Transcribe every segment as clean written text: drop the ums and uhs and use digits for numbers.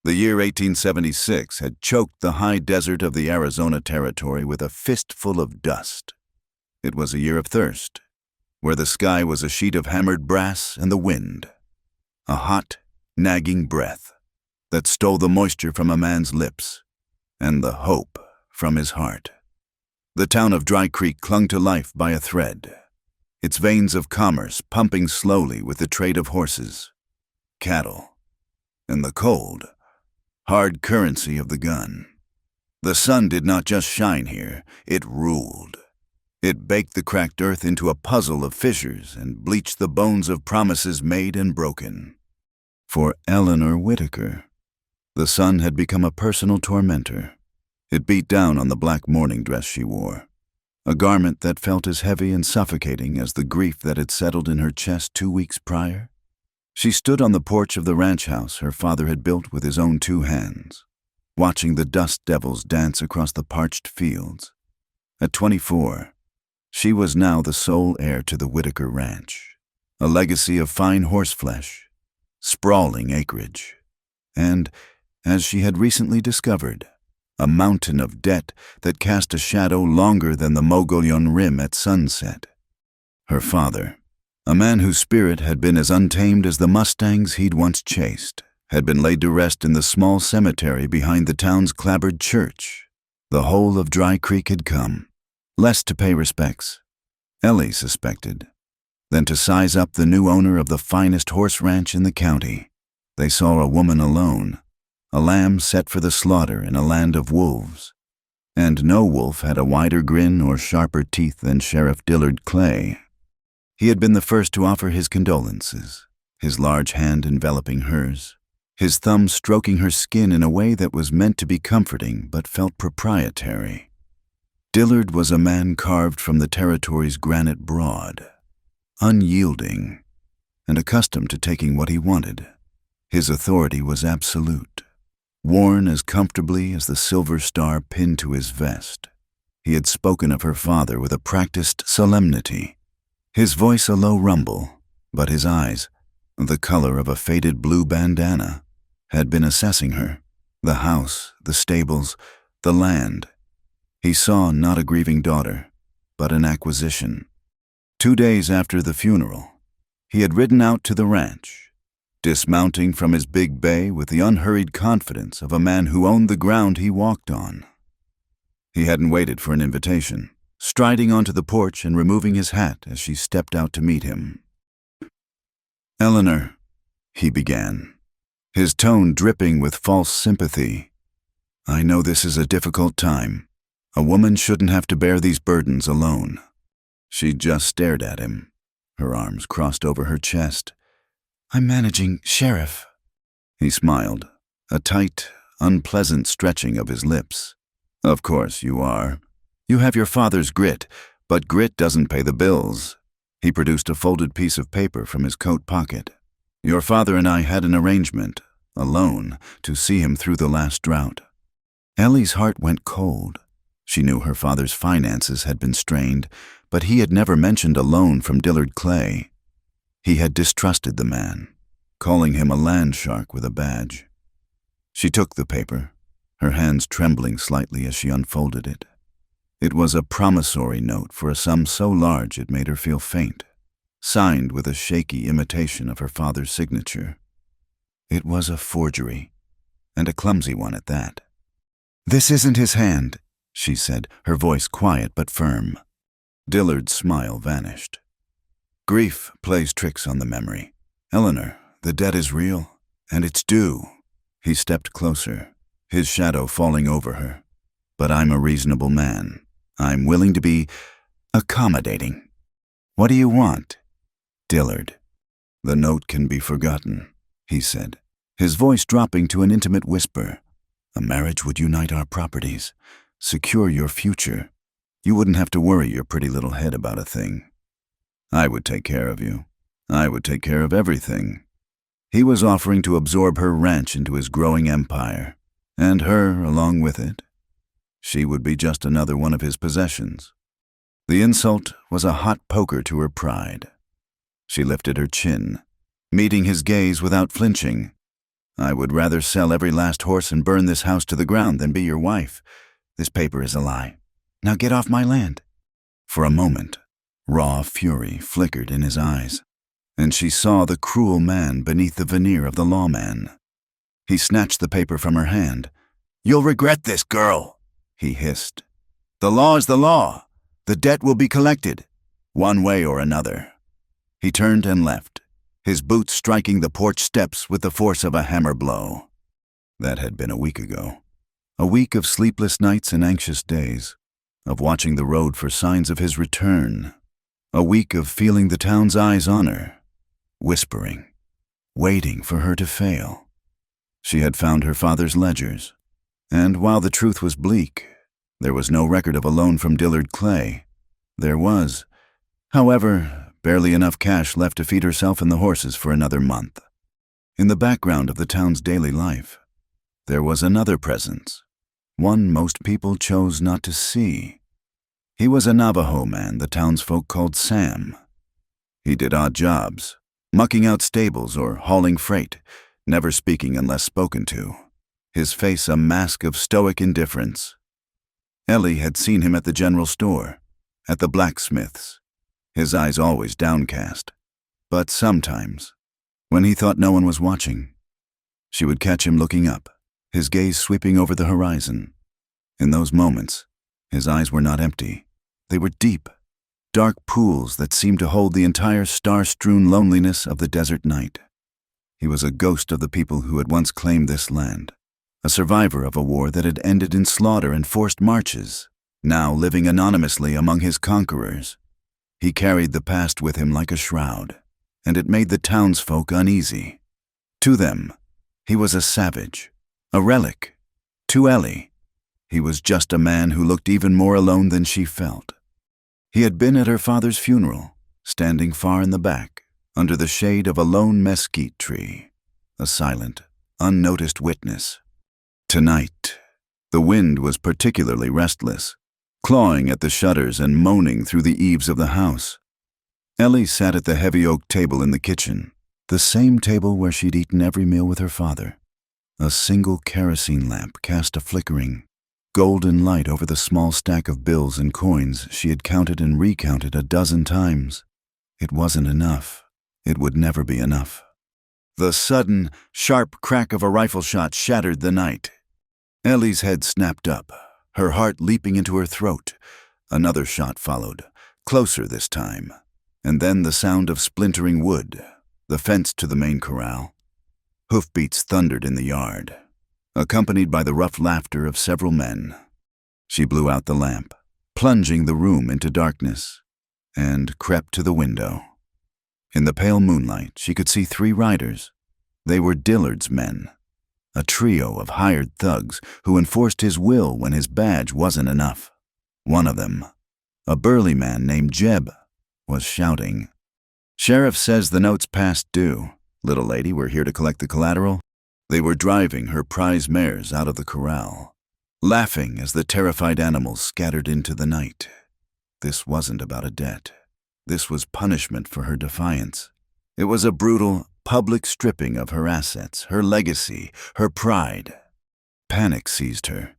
The year 1876 had choked the high desert of the Arizona Territory with a fistful of dust. It was a year of thirst, where the sky was a sheet of hammered brass and the wind, a hot, nagging breath that stole the moisture from a man's lips and the hope from his heart. The town of Dry Creek clung to life by a thread, its veins of commerce pumping slowly with the trade of horses, cattle, and the cold, hard currency of the gun. The sun did not just shine here, it ruled. It baked the cracked earth into a puzzle of fissures and bleached the bones of promises made and broken. For Eleanor Whitaker, the sun had become a personal tormentor. It beat down on the black mourning dress she wore, a garment that felt as heavy and suffocating as the grief that had settled in her chest 2 weeks prior. She stood on the porch of the ranch house her father had built with his own 2 hands, watching the dust devils dance across the parched fields. At 24, she was now the sole heir to the Whitaker Ranch, a legacy of fine horseflesh, sprawling acreage, and, as she had recently discovered, a mountain of debt that cast a shadow longer than the Mogollon Rim at sunset. Her father, a man whose spirit had been as untamed as the mustangs he'd once chased, had been laid to rest in the small cemetery behind the town's clapboard church. The whole of Dry Creek had come, less to pay respects, Ellie suspected, than to size up the new owner of the finest horse ranch in the county. They saw a woman alone, a lamb set for the slaughter in a land of wolves, and no wolf had a wider grin or sharper teeth than Sheriff Dillard Clay. He had been the first to offer his condolences, his large hand enveloping hers, his thumb stroking her skin in a way that was meant to be comforting but felt proprietary. Dillard was a man carved from the territory's granite broad, unyielding, and accustomed to taking what he wanted. His authority was absolute, worn as comfortably as the silver star pinned to his vest. He had spoken of her father with a practiced solemnity, his voice a low rumble, but his eyes, the color of a faded blue bandana, had been assessing her, the house, the stables, the land. He saw not a grieving daughter, but an acquisition. 2 days after the funeral, he had ridden out to the ranch, dismounting from his big bay with the unhurried confidence of a man who owned the ground he walked on. He hadn't waited for an invitation, striding onto the porch and removing his hat as she stepped out to meet him. "Eleanor," he began, his tone dripping with false sympathy, "I know this is a difficult time. A woman shouldn't have to bear these burdens alone." She just stared at him, her arms crossed over her chest. "I'm managing, Sheriff." He smiled, a tight, unpleasant stretching of his lips. "Of course you are. You have your father's grit, but grit doesn't pay the bills." He produced a folded piece of paper from his coat pocket. "Your father and I had an arrangement, a loan, to see him through the last drought." Ellie's heart went cold. She knew her father's finances had been strained, but he had never mentioned a loan from Dillard Clay. He had distrusted the man, calling him a land shark with a badge. She took the paper, her hands trembling slightly as she unfolded it. It was a promissory note for a sum so large it made her feel faint, signed with a shaky imitation of her father's signature. It was a forgery, and a clumsy one at that. "This isn't his hand," she said, her voice quiet but firm. Dillard's smile vanished. "Grief plays tricks on the memory. Eleanor, the debt is real, and it's due." He stepped closer, his shadow falling over her. "But I'm a reasonable man. I'm willing to be accommodating. What do you want?" "Dillard, the note can be forgotten," he said, his voice dropping to an intimate whisper. "A marriage would unite our properties, secure your future. You wouldn't have to worry your pretty little head about a thing. I would take care of you. I would take care of everything." He was offering to absorb her ranch into his growing empire, and her along with it. She would be just another one of his possessions. The insult was a hot poker to her pride. She lifted her chin, meeting his gaze without flinching. I would rather sell every last horse and burn this house to the ground than be your wife. This paper is a lie. Now get off my land." For a moment, raw fury flickered in his eyes, and she saw the cruel man beneath the veneer of the lawman. He snatched the paper from her hand. "You'll regret this, girl," he hissed. "The law is the law. The debt will be collected, one way or another." He turned and left, his boots striking the porch steps with the force of a hammer blow. That had been a week ago. A week of sleepless nights and anxious days, of watching the road for signs of his return. A week of feeling the town's eyes on her, whispering, waiting for her to fail. She had found her father's ledgers, and while the truth was bleak, there was no record of a loan from Dillard Clay. There was, however, barely enough cash left to feed herself and the horses for another month. In the background of the town's daily life, there was another presence, one most people chose not to see. He was a Navajo man the townsfolk called Sam. He did odd jobs, mucking out stables or hauling freight, never speaking unless spoken to, his face a mask of stoic indifference. Ellie had seen him at the general store, at the blacksmith's, his eyes always downcast. But sometimes, when he thought no one was watching, she would catch him looking up, his gaze sweeping over the horizon. In those moments, his eyes were not empty. They were deep, dark pools that seemed to hold the entire star-strewn loneliness of the desert night. He was a ghost of the people who had once claimed this land, a survivor of a war that had ended in slaughter and forced marches, now living anonymously among his conquerors. He carried the past with him like a shroud, and it made the townsfolk uneasy. To them, he was a savage, a relic. To Ellie, he was just a man who looked even more alone than she felt. He had been at her father's funeral, standing far in the back, under the shade of a lone mesquite tree, a silent, unnoticed witness. Tonight, the wind was particularly restless, clawing at the shutters and moaning through the eaves of the house. Ellie sat at the heavy oak table in the kitchen, the same table where she'd eaten every meal with her father. A single kerosene lamp cast a flickering, golden light over the small stack of bills and coins she had counted and recounted a dozen times. It wasn't enough. It would never be enough. The sudden, sharp crack of a rifle shot shattered the night. Ellie's head snapped up, her heart leaping into her throat. Another shot followed, closer this time, and then the sound of splintering wood, the fence to the main corral. Hoofbeats thundered in the yard, accompanied by the rough laughter of several men. She blew out the lamp, plunging the room into darkness, and crept to the window. In the pale moonlight, she could see 3 riders. They were Dillard's men, a trio of hired thugs who enforced his will when his badge wasn't enough. One of them, a burly man named Jeb, was shouting, "Sheriff says the note's past due. Little lady, we're here to collect the collateral." They were driving her prize mares out of the corral, laughing as the terrified animals scattered into the night. This wasn't about a debt. This was punishment for her defiance. It was a brutal, public stripping of her assets, her legacy, her pride. Panic seized her.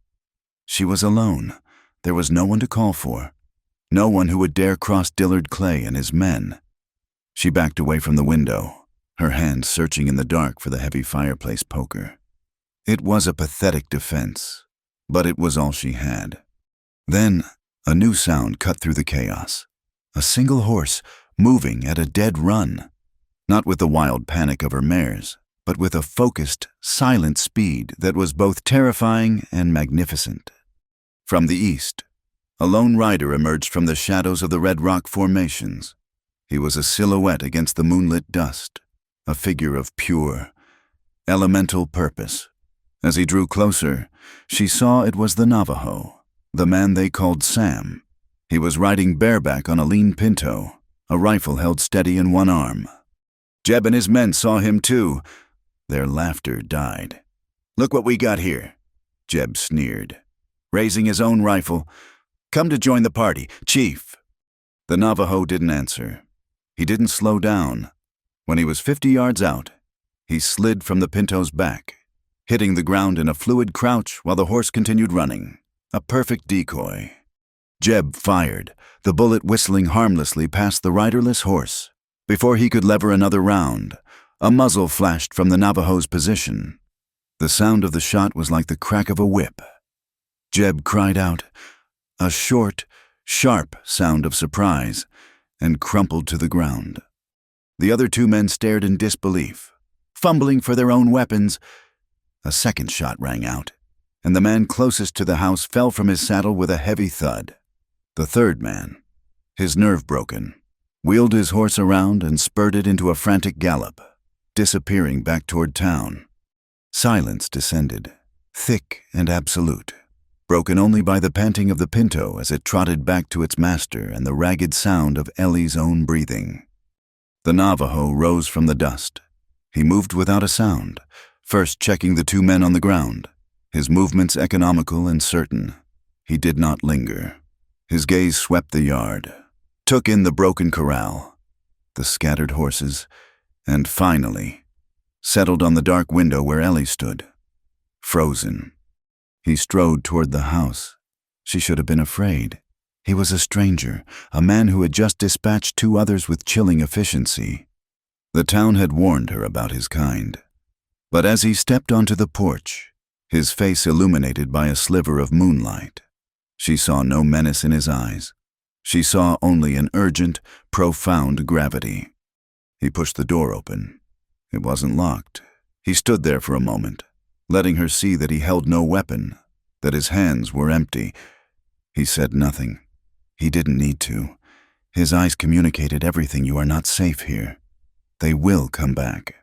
She was alone. There was no one to call for, no one who would dare cross Dillard Clay and his men. She backed away from the window, her hands searching in the dark for the heavy fireplace poker. It was a pathetic defense, but it was all she had. Then, a new sound cut through the chaos. A single horse, moving at a dead run. Not with the wild panic of her mares, but with a focused, silent speed that was both terrifying and magnificent. From the east, a lone rider emerged from the shadows of the red rock formations. He was a silhouette against the moonlit dust, a figure of pure, elemental purpose. As he drew closer, she saw it was the Navajo, the man they called Sam. He was riding bareback on a lean pinto, a rifle held steady in one arm. Jeb and his men saw him too. Their laughter died. "Look what we got here," Jeb sneered, raising his own rifle. "Come to join the party, Chief." The Navajo didn't answer. He didn't slow down. When he was 50 yards out, He slid from the pinto's back, hitting the ground in a fluid crouch while the horse continued running. A perfect decoy. Jeb fired, the bullet whistling harmlessly past the riderless horse. Before he could lever another round, a muzzle flashed from the Navajo's position. The sound of the shot was like the crack of a whip. Jeb cried out, a short, sharp sound of surprise, and crumpled to the ground. The other two men stared in disbelief, fumbling for their own weapons. A second shot rang out, and the man closest to the house fell from his saddle with a heavy thud. The third man, his nerve broken, wheeled his horse around and spurted into a frantic gallop, disappearing back toward town. Silence descended, thick and absolute, broken only by the panting of the pinto as it trotted back to its master and the ragged sound of Ellie's own breathing. The Navajo rose from the dust. He moved without a sound, first checking the two men on the ground, his movements economical and certain. He did not linger. His gaze swept the yard, took in the broken corral, the scattered horses, and finally settled on the dark window where Ellie stood, frozen. He strode toward the house. She should have been afraid. He was a stranger, a man who had just dispatched two others with chilling efficiency. The town had warned her about his kind. But as he stepped onto the porch, his face illuminated by a sliver of moonlight, she saw no menace in his eyes. She saw only an urgent, profound gravity. He pushed the door open. It wasn't locked. He stood there for a moment, letting her see that he held no weapon, that his hands were empty. He said nothing. He didn't need to. His eyes communicated everything. You are not safe here. They will come back.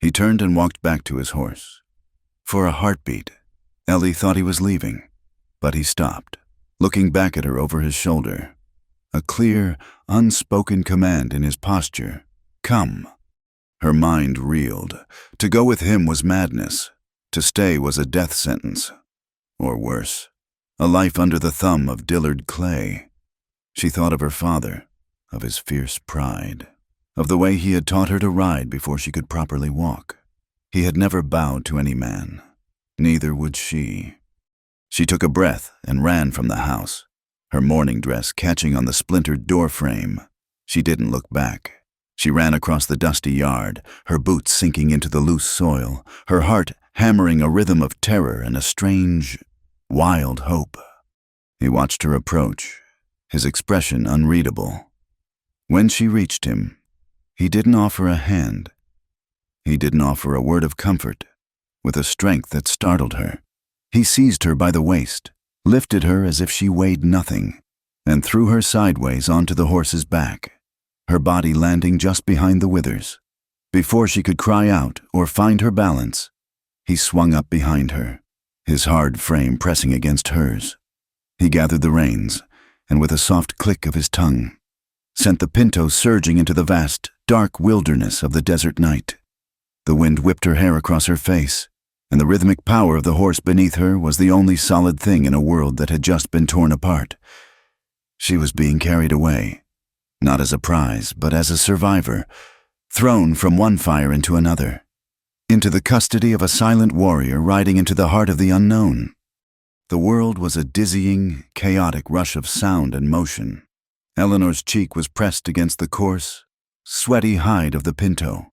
He turned and walked back to his horse. For a heartbeat, Ellie thought he was leaving, but he stopped, looking back at her over his shoulder. A clear, unspoken command in his posture. Come. Her mind reeled. To go with him was madness. To stay was a death sentence. Or worse, a life under the thumb of Dillard Clay. She thought of her father, of his fierce pride, of the way he had taught her to ride before she could properly walk. He had never bowed to any man. Neither would she. She took a breath and ran from the house, her morning dress catching on the splintered door frame. She didn't look back. She ran across the dusty yard, her boots sinking into the loose soil, her heart hammering a rhythm of terror and a strange, wild hope. He watched her approach, his expression unreadable. When she reached him, he didn't offer a hand. He didn't offer a word of comfort. With a strength that startled her, he seized her by the waist, lifted her as if she weighed nothing, and threw her sideways onto the horse's back, her body landing just behind the withers. Before she could cry out or find her balance, he swung up behind her, his hard frame pressing against hers. He gathered the reins, and with a soft click of his tongue, sent the pinto surging into the vast, dark wilderness of the desert night. The wind whipped her hair across her face, and the rhythmic power of the horse beneath her was the only solid thing in a world that had just been torn apart. She was being carried away, not as a prize, but as a survivor, thrown from one fire into another, into the custody of a silent warrior riding into the heart of the unknown. The world was a dizzying, chaotic rush of sound and motion. Eleanor's cheek was pressed against the coarse, sweaty hide of the pinto.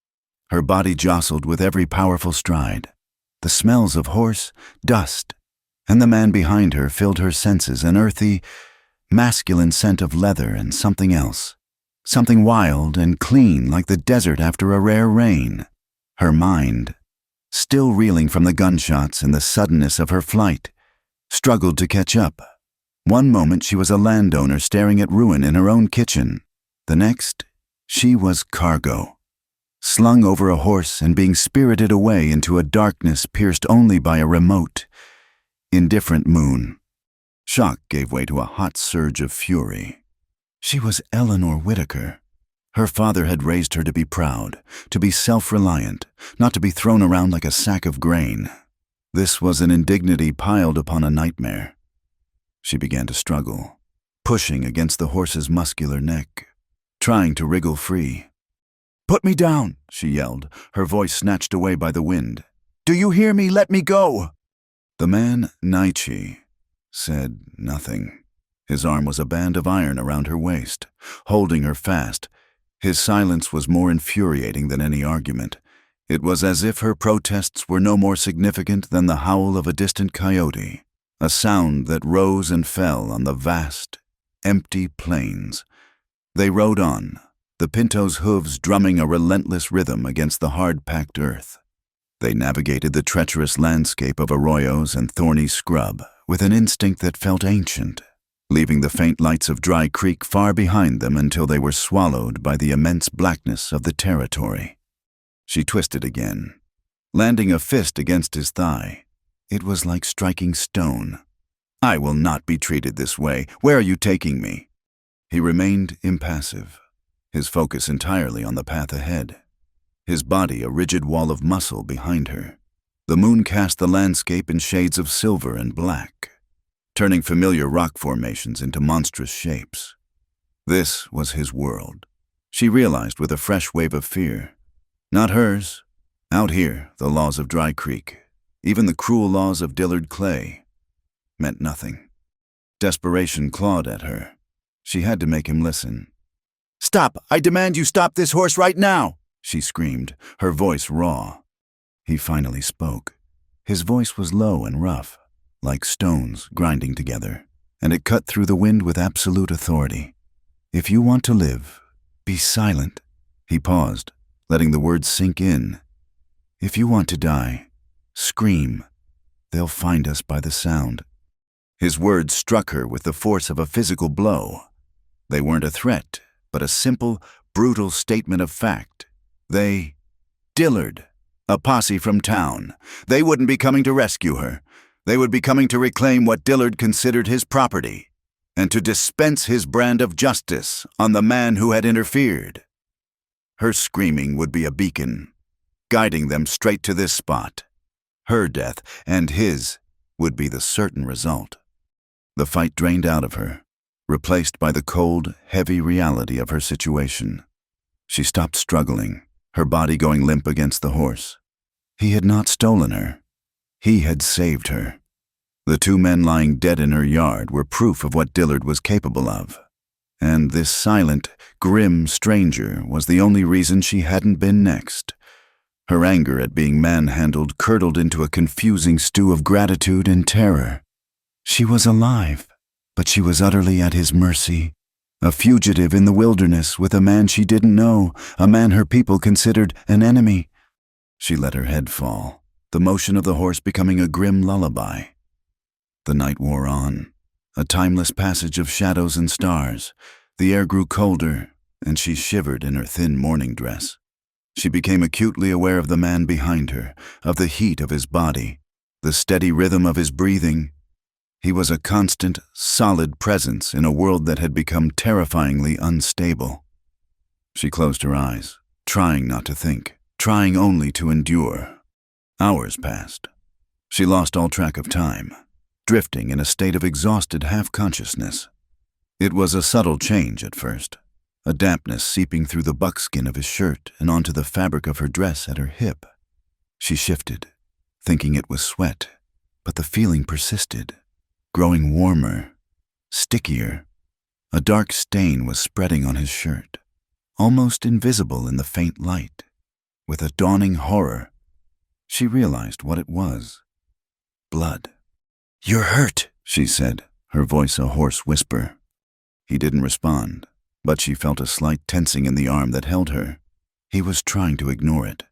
Her body jostled with every powerful stride. The smells of horse, dust, and the man behind her filled her senses, an earthy, masculine scent of leather and something else, something wild and clean like the desert after a rare rain. Her mind, still reeling from the gunshots and the suddenness of her flight, struggled to catch up. One moment she was a landowner staring at ruin in her own kitchen. The next, she was cargo, slung over a horse and being spirited away into a darkness pierced only by a remote, indifferent moon. Shock gave way to a hot surge of fury. She was Eleanor Whitaker. Her father had raised her to be proud, to be self-reliant, not to be thrown around like a sack of grain. This was an indignity piled upon a nightmare. She began to struggle, pushing against the horse's muscular neck, trying to wriggle free. "Put me down," she yelled, her voice snatched away by the wind. "Do you hear me? Let me go!" The man, Naichi, said nothing. His arm was a band of iron around her waist, holding her fast. His silence was more infuriating than any argument. It was as if her protests were no more significant than the howl of a distant coyote, a sound that rose and fell on the vast, empty plains. They rode on, the pinto's hooves drumming a relentless rhythm against the hard-packed earth. They navigated the treacherous landscape of arroyos and thorny scrub with an instinct that felt ancient, leaving the faint lights of Dry Creek far behind them until they were swallowed by the immense blackness of the territory. She twisted again, landing a fist against his thigh. It was like striking stone. "I will not be treated this way. Where are you taking me?" He remained impassive, his focus entirely on the path ahead, his body a rigid wall of muscle behind her. The moon cast the landscape in shades of silver and black, turning familiar rock formations into monstrous shapes. This was his world, she realized with a fresh wave of fear. Not hers. Out here, the laws of Dry Creek, even the cruel laws of Dillard Clay, meant nothing. Desperation clawed at her. She had to make him listen. "Stop! I demand you stop this horse right now!" she screamed, her voice raw. He finally spoke. His voice was low and rough, like stones grinding together, and it cut through the wind with absolute authority. "If you want to live, be silent." He paused, letting the words sink in. "If you want to die, scream. They'll find us by the sound." His words struck her with the force of a physical blow. They weren't a threat, but a simple, brutal statement of fact. Dillard, a posse from town. They wouldn't be coming to rescue her. They would be coming to reclaim what Dillard considered his property, and to dispense his brand of justice on the man who had interfered. Her screaming would be a beacon, guiding them straight to this spot. Her death and his would be the certain result. The fight drained out of her, replaced by the cold, heavy reality of her situation. She stopped struggling, her body going limp against the horse. He had not stolen her. He had saved her. The two men lying dead in her yard were proof of what Dillard was capable of. And this silent, grim stranger was the only reason she hadn't been next. Her anger at being manhandled curdled into a confusing stew of gratitude and terror. She was alive, but she was utterly at his mercy. A fugitive in the wilderness with a man she didn't know, a man her people considered an enemy. She let her head fall, the motion of the horse becoming a grim lullaby. The night wore on, a timeless passage of shadows and stars. The air grew colder, and she shivered in her thin morning dress. She became acutely aware of the man behind her, of the heat of his body, the steady rhythm of his breathing. He was a constant, solid presence in a world that had become terrifyingly unstable. She closed her eyes, trying not to think, trying only to endure. Hours passed. She lost all track of time, drifting in a state of exhausted half-consciousness. It was a subtle change at first, a dampness seeping through the buckskin of his shirt and onto the fabric of her dress at her hip. She shifted, thinking it was sweat, but the feeling persisted, growing warmer, stickier. A dark stain was spreading on his shirt, almost invisible in the faint light. With a dawning horror, she realized what it was. Blood. "You're hurt," she said, her voice a hoarse whisper. He didn't respond, but she felt a slight tensing in the arm that held her. He was trying to ignore it,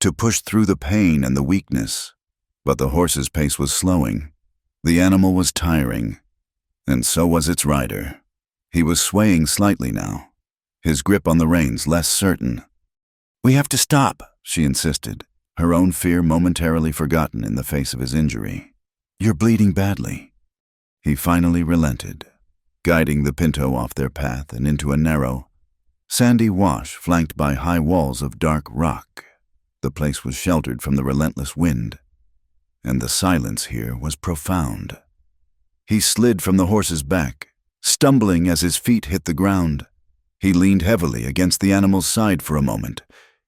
to push through the pain and the weakness, but the horse's pace was slowing. The animal was tiring, and so was its rider. He was swaying slightly now, his grip on the reins less certain. "We have to stop," she insisted, her own fear momentarily forgotten in the face of his injury. "You're bleeding badly." He finally relented, guiding the pinto off their path and into a narrow, sandy wash flanked by high walls of dark rock. The place was sheltered from the relentless wind, and the silence here was profound. He slid from the horse's back, stumbling as his feet hit the ground. He leaned heavily against the animal's side for a moment,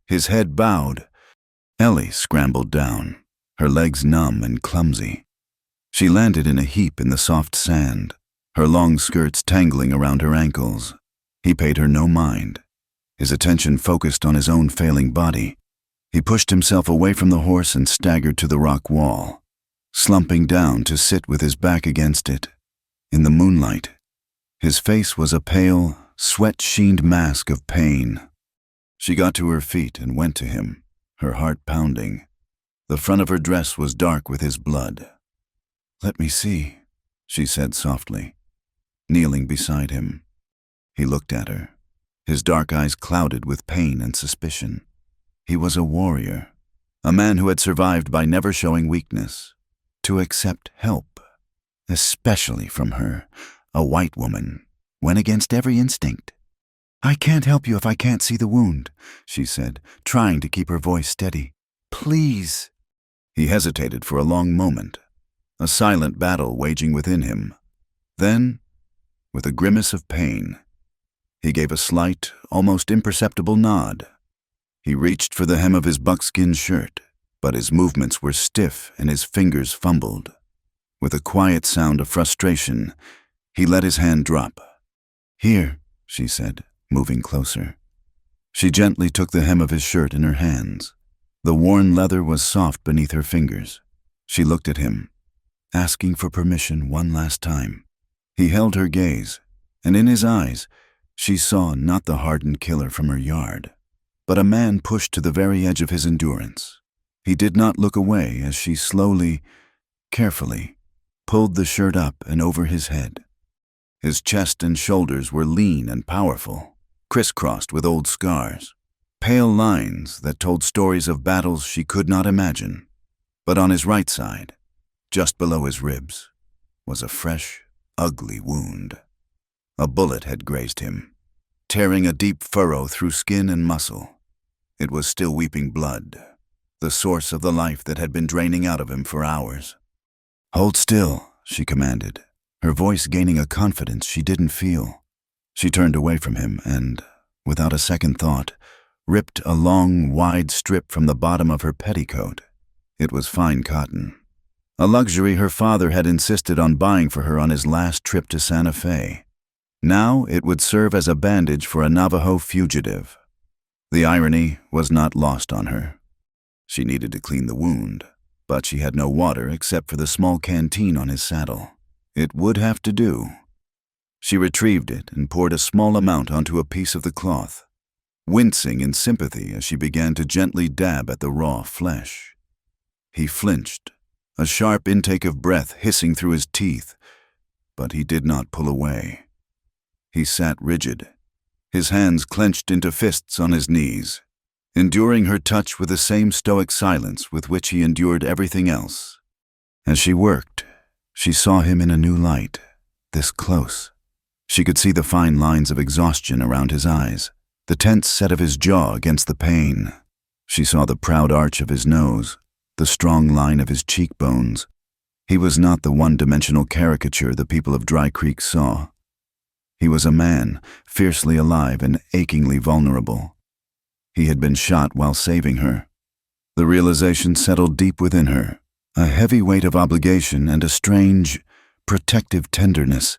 his head bowed. Ellie scrambled down, her legs numb and clumsy. She landed in a heap in the soft sand, her long skirts tangling around her ankles. He paid her no mind, his attention focused on his own failing body. He pushed himself away from the horse and staggered to the rock wall, slumping down to sit with his back against it. In the moonlight, his face was a pale, sweat-sheened mask of pain. She got to her feet and went to him, her heart pounding. The front of her dress was dark with his blood. "Let me see," she said softly, kneeling beside him. He looked at her, his dark eyes clouded with pain and suspicion. He was a warrior, a man who had survived by never showing weakness. To accept help, especially from her, a white woman, went against every instinct. "I can't help you if I can't see the wound," she said, trying to keep her voice steady. "Please." He hesitated for a long moment, a silent battle waging within him. Then, with a grimace of pain, he gave a slight, almost imperceptible nod. He reached for the hem of his buckskin shirt, but his movements were stiff and his fingers fumbled. With a quiet sound of frustration, he let his hand drop. "Here," she said, moving closer. She gently took the hem of his shirt in her hands. The worn leather was soft beneath her fingers. She looked at him, asking for permission one last time. He held her gaze, and in his eyes, she saw not the hardened killer from her yard, but a man pushed to the very edge of his endurance. He did not look away as she slowly, carefully, pulled the shirt up and over his head. His chest and shoulders were lean and powerful, crisscrossed with old scars, pale lines that told stories of battles she could not imagine. But on his right side, just below his ribs, was a fresh, ugly wound. A bullet had grazed him, tearing a deep furrow through skin and muscle. It was still weeping blood, the source of the life that had been draining out of him for hours. "Hold still," she commanded, her voice gaining a confidence she didn't feel. She turned away from him and, without a second thought, ripped a long, wide strip from the bottom of her petticoat. It was fine cotton, a luxury her father had insisted on buying for her on his last trip to Santa Fe. Now it would serve as a bandage for a Navajo fugitive. The irony was not lost on her. She needed to clean the wound, but she had no water except for the small canteen on his saddle. It would have to do. She retrieved it and poured a small amount onto a piece of the cloth, wincing in sympathy as she began to gently dab at the raw flesh. He flinched, a sharp intake of breath hissing through his teeth, but he did not pull away. He sat rigid, his hands clenched into fists on his knees, enduring her touch with the same stoic silence with which he endured everything else. As she worked, she saw him in a new light, this close. She could see the fine lines of exhaustion around his eyes, the tense set of his jaw against the pain. She saw the proud arch of his nose, the strong line of his cheekbones. He was not the one-dimensional caricature the people of Dry Creek saw. He was a man, fiercely alive and achingly vulnerable. He had been shot while saving her. The realization settled deep within her, a heavy weight of obligation and a strange, protective tenderness.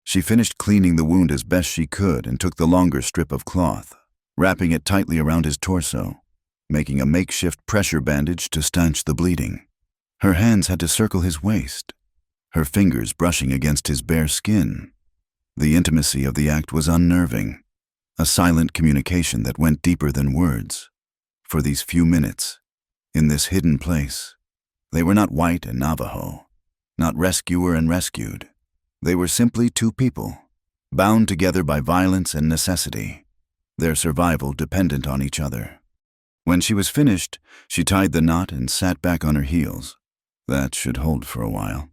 She finished cleaning the wound as best she could and took the longer strip of cloth, wrapping it tightly around his torso, making a makeshift pressure bandage to stanch the bleeding. Her hands had to circle his waist, her fingers brushing against his bare skin. The intimacy of the act was unnerving, a silent communication that went deeper than words. For these few minutes, in this hidden place, they were not white and Navajo, not rescuer and rescued. They were simply two people, bound together by violence and necessity, their survival dependent on each other. When she was finished, she tied the knot and sat back on her heels. "That should hold for a while,"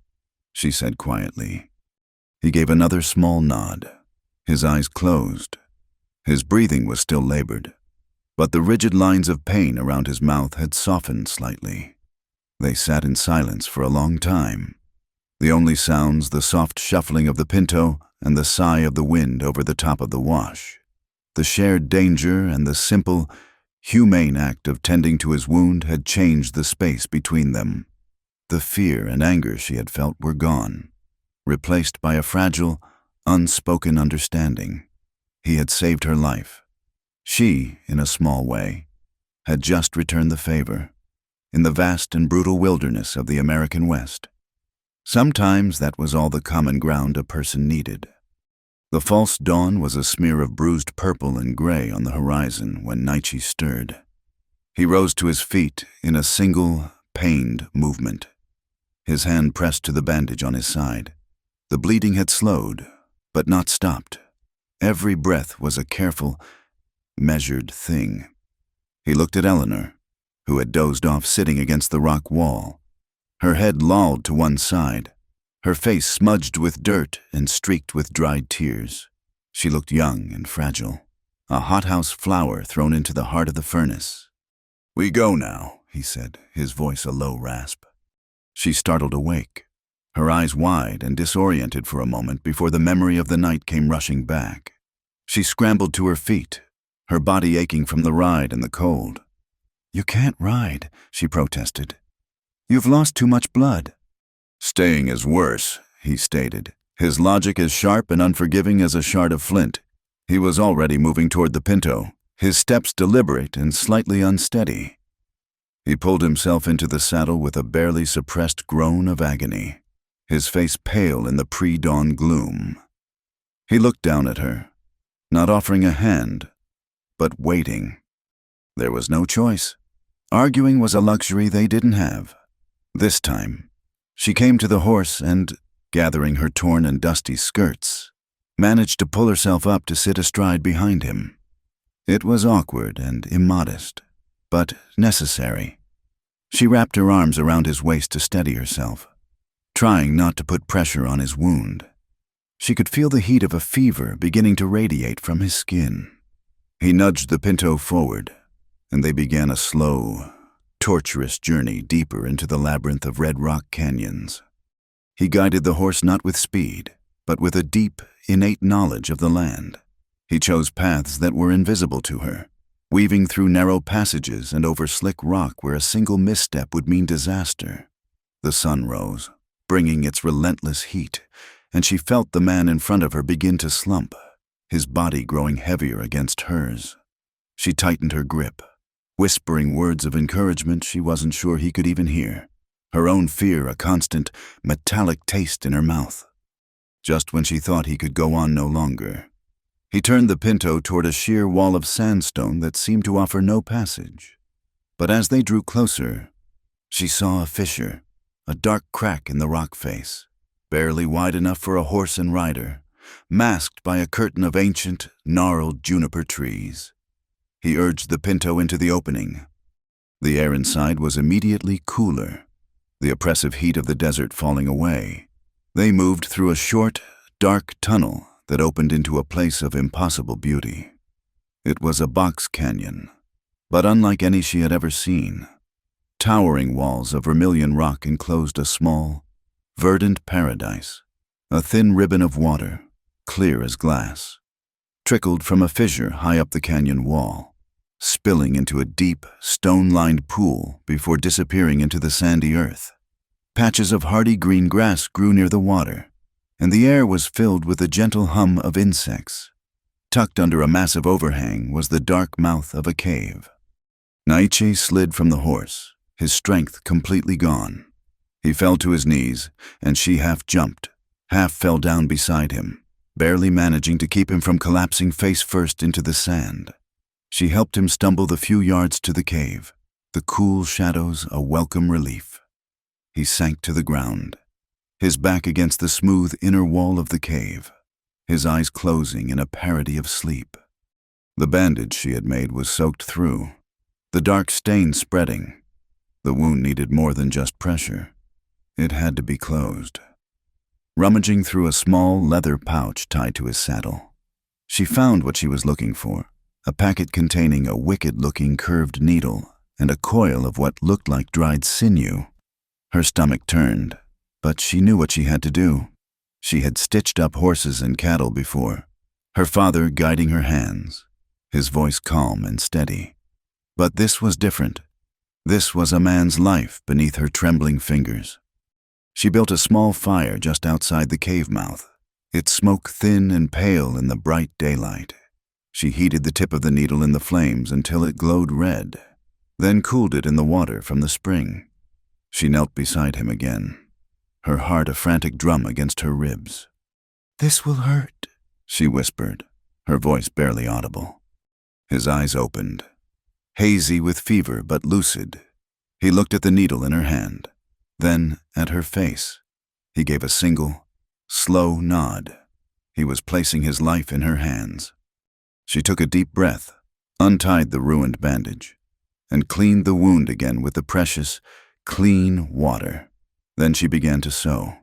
she said quietly. He gave another small nod, his eyes closed. His breathing was still labored, but the rigid lines of pain around his mouth had softened slightly. They sat in silence for a long time, the only sounds the soft shuffling of the pinto and the sigh of the wind over the top of the wash. The shared danger and the simple, humane act of tending to his wound had changed the space between them. The fear and anger she had felt were gone, replaced by a fragile, unspoken understanding. He had saved her life. She, in a small way, had just returned the favor in the vast and brutal wilderness of the American West. Sometimes that was all the common ground a person needed. The false dawn was a smear of bruised purple and gray on the horizon when Nietzsche stirred. He rose to his feet in a single, pained movement. His hand pressed to the bandage on his side. The bleeding had slowed, but not stopped. Every breath was a careful, measured thing. He looked at Eleanor, who had dozed off sitting against the rock wall. Her head lolled to one side, her face smudged with dirt and streaked with dried tears. She looked young and fragile, a hothouse flower thrown into the heart of the furnace. "We go now," he said, his voice a low rasp. She startled awake, her eyes wide and disoriented for a moment before the memory of the night came rushing back. She scrambled to her feet, her body aching from the ride and the cold. "You can't ride," she protested. "You've lost too much blood." "Staying is worse," he stated, his logic as sharp and unforgiving as a shard of flint. He was already moving toward the Pinto, his steps deliberate and slightly unsteady. He pulled himself into the saddle with a barely suppressed groan of agony, his face pale in the pre-dawn gloom. He looked down at her, not offering a hand, but waiting. There was no choice. Arguing was a luxury they didn't have. This time, she came to the horse and, gathering her torn and dusty skirts, managed to pull herself up to sit astride behind him. It was awkward and immodest, but necessary. She wrapped her arms around his waist to steady herself, trying not to put pressure on his wound. She could feel the heat of a fever beginning to radiate from his skin. He nudged the Pinto forward, and they began a slow, torturous journey deeper into the labyrinth of red rock canyons. He guided the horse not with speed, but with a deep, innate knowledge of the land. He chose paths that were invisible to her, weaving through narrow passages and over slick rock where a single misstep would mean disaster. The sun rose, bringing its relentless heat, and she felt the man in front of her begin to slump, his body growing heavier against hers. She tightened her grip, whispering words of encouragement she wasn't sure he could even hear, her own fear a constant, metallic taste in her mouth. Just when she thought he could go on no longer, he turned the Pinto toward a sheer wall of sandstone that seemed to offer no passage. But as they drew closer, she saw a fissure, a dark crack in the rock face, barely wide enough for a horse and rider, masked by a curtain of ancient, gnarled juniper trees. He urged the Pinto into the opening. The air inside was immediately cooler, the oppressive heat of the desert falling away. They moved through a short, dark tunnel that opened into a place of impossible beauty. It was a box canyon, but unlike any she had ever seen. Towering walls of vermilion rock enclosed a small, verdant paradise. A thin ribbon of water, clear as glass, trickled from a fissure high up the canyon wall, spilling into a deep, stone-lined pool before disappearing into the sandy earth. Patches of hardy green grass grew near the water, and the air was filled with a gentle hum of insects. Tucked under a massive overhang was the dark mouth of a cave. Nietzsche slid from the horse, his strength completely gone. He fell to his knees, and she half jumped, half fell down beside him, barely managing to keep him from collapsing face first into the sand. She helped him stumble the few yards to the cave, the cool shadows a welcome relief. He sank to the ground, his back against the smooth inner wall of the cave, his eyes closing in a parody of sleep. The bandage she had made was soaked through, the dark stain spreading. The wound needed more than just pressure. It had to be closed. Rummaging through a small leather pouch tied to his saddle, she found what she was looking for, a packet containing a wicked-looking curved needle and a coil of what looked like dried sinew. Her stomach turned, but she knew what she had to do. She had stitched up horses and cattle before, her father guiding her hands. his voice calm and steady. But this was different. This was a man's life beneath her trembling fingers. She built a small fire just outside the cave mouth, its smoke thin and pale in the bright daylight. She heated the tip of the needle in the flames until it glowed red, then cooled it in the water from the spring. She knelt beside him again, her heart a frantic drum against her ribs. "This will hurt," she whispered, her voice barely audible. His eyes opened, hazy with fever but lucid. He looked at the needle in her hand, then at her face. He gave a single, slow nod. He was placing his life in her hands. She took a deep breath, untied the ruined bandage, and cleaned the wound again with the precious, clean water. Then she began to sew.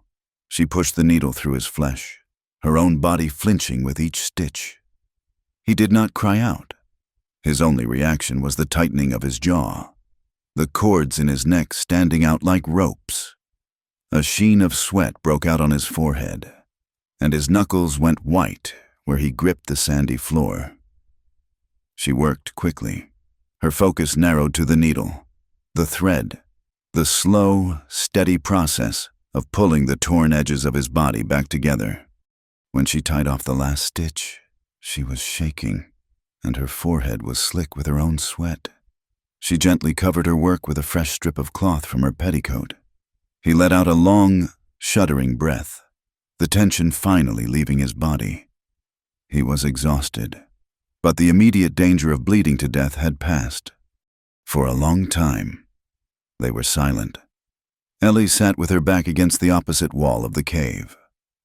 She pushed the needle through his flesh, her own body flinching with each stitch. He did not cry out. His only reaction was the tightening of his jaw, the cords in his neck standing out like ropes. A sheen of sweat broke out on his forehead, and his knuckles went white where he gripped the sandy floor. She worked quickly. Her focus narrowed to the needle, the thread, the slow, steady process of pulling the torn edges of his body back together. When she tied off the last stitch, she was shaking, and her forehead was slick with her own sweat. She gently covered her work with a fresh strip of cloth from her petticoat. He let out a long, shuddering breath, the tension finally leaving his body. He was exhausted, but the immediate danger of bleeding to death had passed. For a long time, they were silent. Ellie sat with her back against the opposite wall of the cave,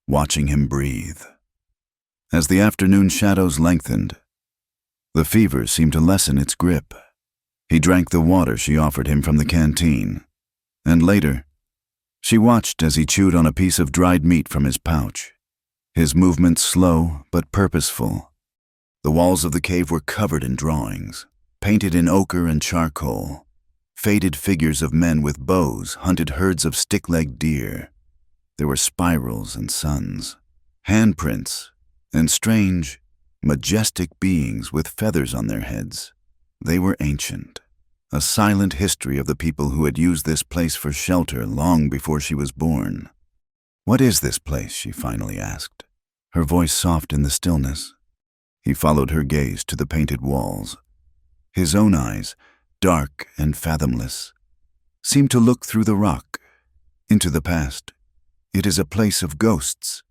watching him breathe. As the afternoon shadows lengthened, the fever seemed to lessen its grip. He drank the water she offered him from the canteen, and later, she watched as he chewed on a piece of dried meat from his pouch, his movements slow but purposeful. The walls of the cave were covered in drawings, painted in ochre and charcoal. Faded figures of men with bows hunted herds of stick-legged deer. There were spirals and suns, handprints, and strange, majestic beings with feathers on their heads. They were ancient, a silent history of the people who had used this place for shelter long before she was born. "What is this place?" she finally asked, her voice soft in the stillness. He followed her gaze to the painted walls. His own eyes, dark and fathomless, seemed to look through the rock, into the past. "It is a place of ghosts,"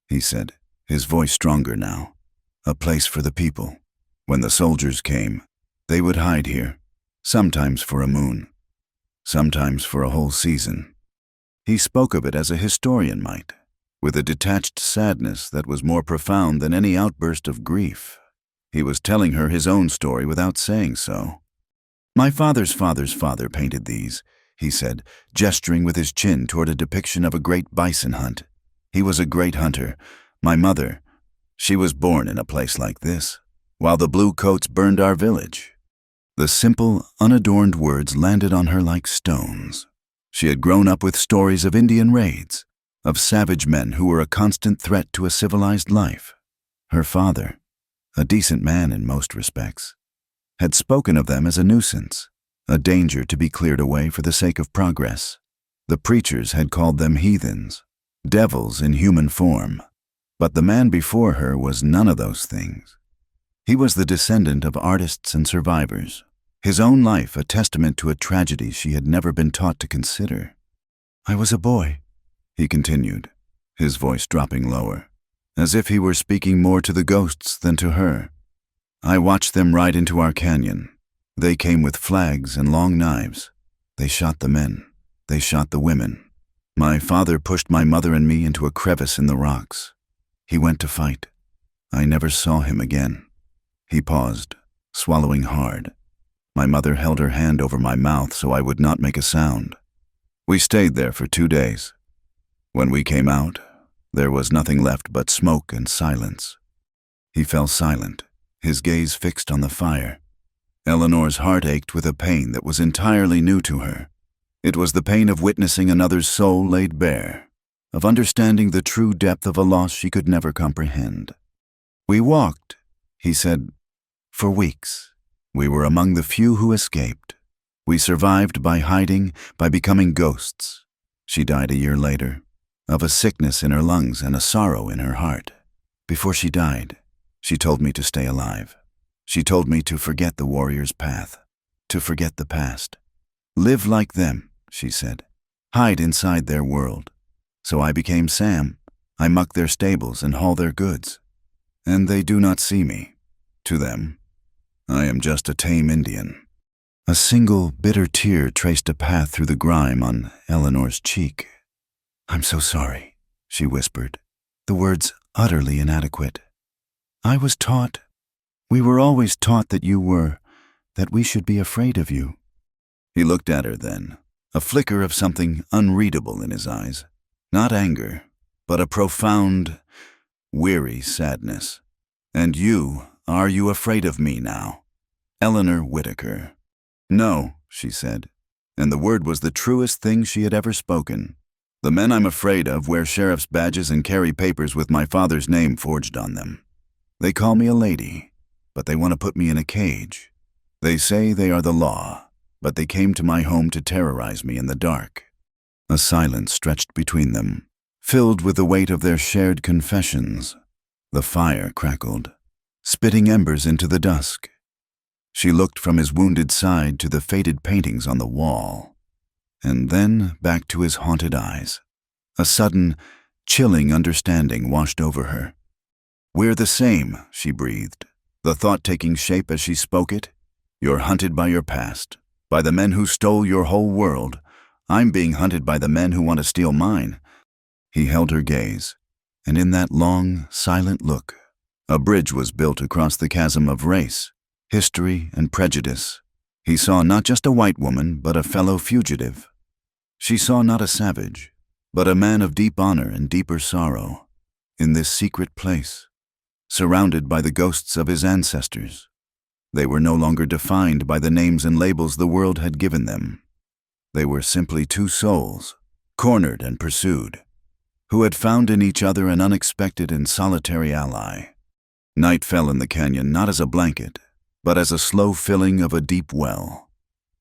he said, his voice stronger now. "A place for the people. When the soldiers came, they would hide here, sometimes for a moon, sometimes for a whole season." He spoke of it as a historian might, with a detached sadness that was more profound than any outburst of grief. He was telling her his own story without saying so. "My father's father's father painted these," he said, gesturing with his chin toward a depiction of a great bison hunt. "He was a great hunter. My mother, she was born in a place like this, while the blue coats burned our village." The simple, unadorned words landed on her like stones. She had grown up with stories of Indian raids, of savage men who were a constant threat to a civilized life. Her father, a decent man in most respects, had spoken of them as a nuisance, a danger to be cleared away for the sake of progress. The preachers had called them heathens, devils in human form. But the man before her was none of those things. He was the descendant of artists and survivors, his own life a testament to a tragedy she had never been taught to consider. "I was a boy," he continued, his voice dropping lower, as if he were speaking more to the ghosts than to her. "I watched them ride into our canyon. They came with flags and long knives. They shot the men. They shot the women. My father pushed my mother and me into a crevice in the rocks. He went to fight. I never saw him again." He paused, swallowing hard. "My mother held her hand over my mouth so I would not make a sound. We stayed there for 2 days. When we came out, there was nothing left but smoke and silence." He fell silent, his gaze fixed on the fire. Eleanor's heart ached with a pain that was entirely new to her. It was the pain of witnessing another's soul laid bare, of understanding the true depth of a loss she could never comprehend. "We walked," he said, For weeks, we were among the few who escaped. We survived by hiding, by becoming ghosts. She died a year later, of a sickness in her lungs and a sorrow in her heart. Before she died, she told me to stay alive. She told me to forget the warrior's path, to forget the past. Live like them, she said. Hide inside their world. So I became Sam. I muck their stables and haul their goods. And they do not see me. To them, I am just a tame Indian. A single bitter tear traced a path through the grime on Eleanor's cheek. "I'm so sorry," she whispered, the words utterly inadequate. We were always taught that we should be afraid of you." He looked at her then, a flicker of something unreadable in his eyes. Not anger, but a profound, weary sadness. "And are you afraid of me now?" Eleanor Whitaker. "No," she said, and the word was the truest thing she had ever spoken. "The men I'm afraid of wear sheriff's badges and carry papers with my father's name forged on them. They call me a lady, but they want to put me in a cage. They say they are the law, but they came to my home to terrorize me in the dark." A silence stretched between them, filled with the weight of their shared confessions. The fire crackled, spitting embers into the dusk. She looked from his wounded side to the faded paintings on the wall, and then back to his haunted eyes. A sudden, chilling understanding washed over her. "We're the same," she breathed, the thought taking shape as she spoke it. "You're hunted by your past, by the men who stole your whole world. I'm being hunted by the men who want to steal mine." He held her gaze, and in that long, silent look, a bridge was built across the chasm of race, history, and prejudice. He saw not just a white woman, but a fellow fugitive. She saw not a savage, but a man of deep honor and deeper sorrow, in this secret place, surrounded by the ghosts of his ancestors. They were no longer defined by the names and labels the world had given them. They were simply two souls, cornered and pursued, who had found in each other an unexpected and solitary ally. Night fell in the canyon not as a blanket, but as a slow filling of a deep well,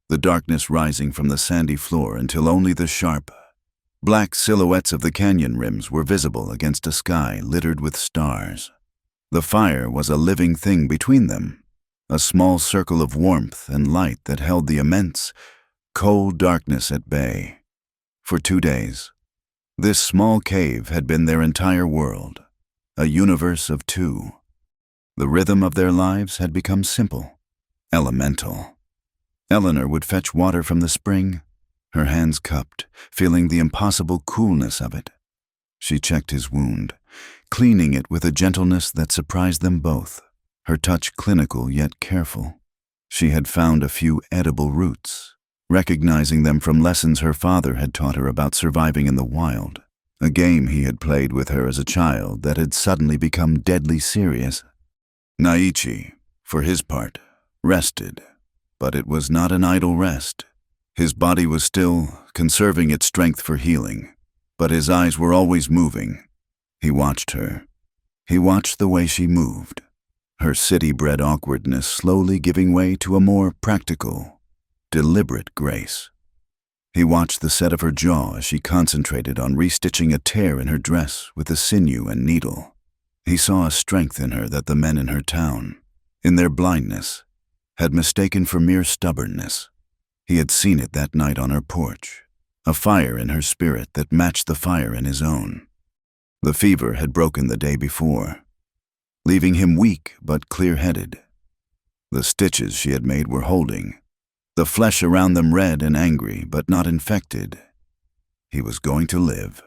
the darkness rising from the sandy floor until only the sharp, black silhouettes of the canyon rims were visible against a sky littered with stars. The fire was a living thing between them, a small circle of warmth and light that held the immense, cold darkness at bay. For 2 days, this small cave had been their entire world, a universe of two. The rhythm of their lives had become simple, elemental. Eleanor would fetch water from the spring, her hands cupped, feeling the impossible coolness of it. She checked his wound, cleaning it with a gentleness that surprised them both, her touch clinical yet careful. She had found a few edible roots, recognizing them from lessons her father had taught her about surviving in the wild, a game he had played with her as a child that had suddenly become deadly serious. Naichi, for his part, rested, but it was not an idle rest. His body was still conserving its strength for healing, but his eyes were always moving. He watched her. He watched the way she moved, her city-bred awkwardness slowly giving way to a more practical, deliberate grace. He watched the set of her jaw as she concentrated on restitching a tear in her dress with a sinew and needle. He saw a strength in her that the men in her town, in their blindness, had mistaken for mere stubbornness. He had seen it that night on her porch, a fire in her spirit that matched the fire in his own. The fever had broken the day before, leaving him weak but clear-headed. The stitches she had made were holding, the flesh around them red and angry but not infected. He was going to live.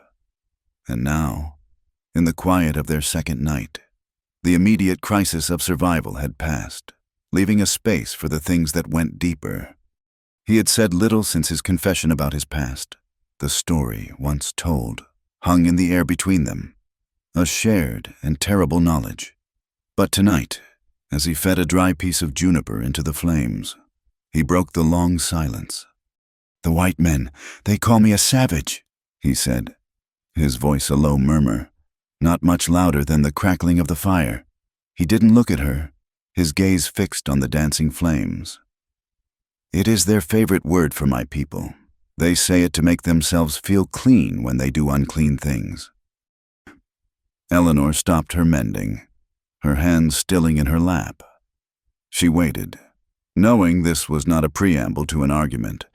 And now, in the quiet of their second night, the immediate crisis of survival had passed, leaving a space for the things that went deeper. He had said little since his confession about his past. The story, once told, hung in the air between them, a shared and terrible knowledge. But tonight, as he fed a dry piece of juniper into the flames, he broke the long silence. "The white men, they call me a savage," he said, his voice a low murmur, not much louder than the crackling of the fire. He didn't look at her. his gaze fixed on the dancing flames. "It is their favorite word for my people. They say it to make themselves feel clean when they do unclean things." Eleanor stopped her mending, her hands stilling in her lap. She waited, knowing this was not a preamble to an argument,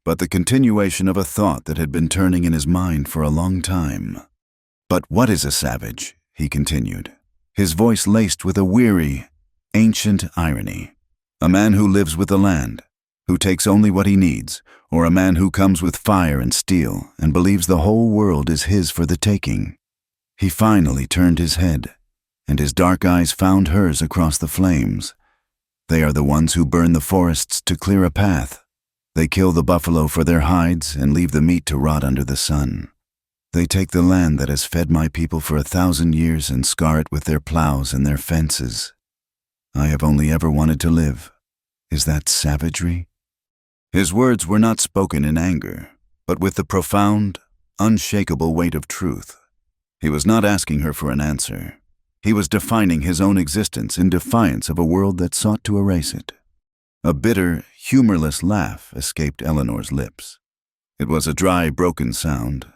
but the continuation of a thought that had been turning in his mind for a long time. "But what is a savage?" he continued, his voice laced with a weary, ancient irony. "A man who lives with the land, who takes only what he needs, or a man who comes with fire and steel and believes the whole world is his for the taking?" He finally turned his head, and his dark eyes found hers across the flames. "They are the ones who burn the forests to clear a path. They kill the buffalo for their hides and leave the meat to rot under the sun. They take the land that has fed my people for 1,000 years and scar it with their plows and their fences. I have only ever wanted to live. Is that savagery?" His words were not spoken in anger, but with the profound, unshakable weight of truth. He was not asking her for an answer. He was defining his own existence in defiance of a world that sought to erase it. A bitter, humorless laugh escaped Eleanor's lips. It was a dry, broken sound.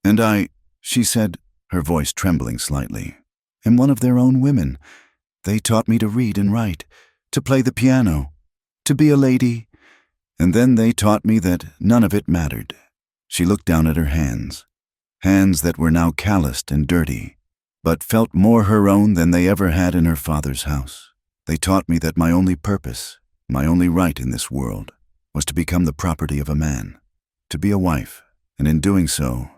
"And she said, her voice trembling slightly, "am one of their own women. They taught me to read and write, to play the piano, to be a lady. And then they taught me that none of it mattered." She looked down at her hands that were now calloused and dirty, but felt more her own than they ever had in her father's house. "They taught me that my only purpose, my only right in this world, was to become the property of a man, to be a wife, and in doing so,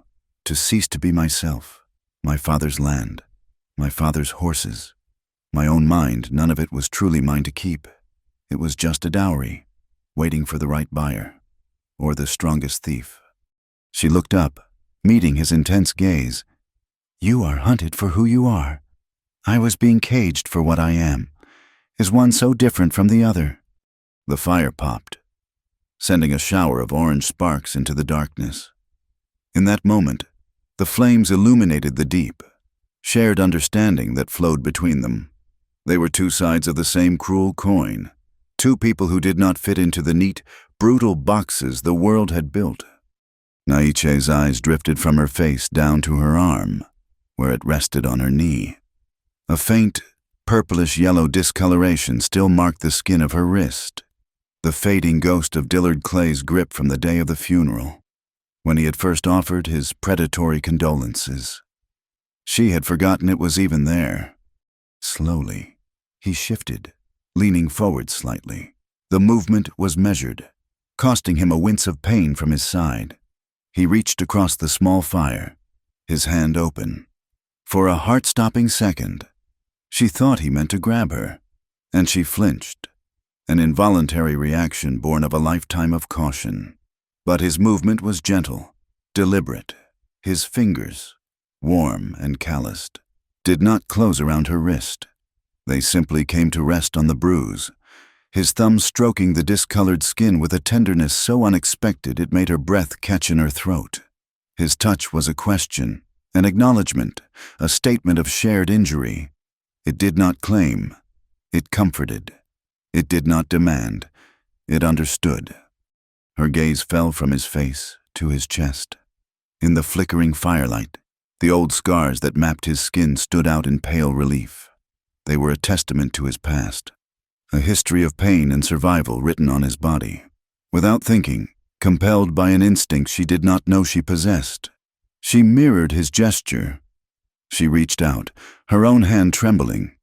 to cease to be myself, my father's land, my father's horses. My own mind, none of it was truly mine to keep. It was just a dowry, waiting for the right buyer, or the strongest thief." She looked up, meeting his intense gaze. "You are hunted for who you are. I was being caged for what I am. Is one so different from the other?" The fire popped, sending a shower of orange sparks into the darkness. In that moment, the flames illuminated the deep, shared understanding that flowed between them. They were two sides of the same cruel coin, two people who did not fit into the neat, brutal boxes the world had built. Naiche's eyes drifted from her face down to her arm, where it rested on her knee. A faint, purplish-yellow discoloration still marked the skin of her wrist, the fading ghost of Dillard Clay's grip from the day of the funeral, when he had first offered his predatory condolences. She had forgotten it was even there. Slowly, he shifted, leaning forward slightly. The movement was measured, costing him a wince of pain from his side. He reached across the small fire, his hand open. For a heart-stopping second, she thought he meant to grab her, and she flinched, an involuntary reaction born of a lifetime of caution. But his movement was gentle, deliberate. His fingers, warm and calloused, did not close around her wrist. They simply came to rest on the bruise, his thumb stroking the discolored skin with a tenderness so unexpected it made her breath catch in her throat. His touch was a question, an acknowledgement, a statement of shared injury. It did not claim. It comforted. It did not demand. It understood. Her gaze fell from his face to his chest. In the flickering firelight, the old scars that mapped his skin stood out in pale relief. They were a testament to his past, a history of pain and survival written on his body. Without thinking, compelled by an instinct she did not know she possessed, she mirrored his gesture. She reached out, her own hand trembling,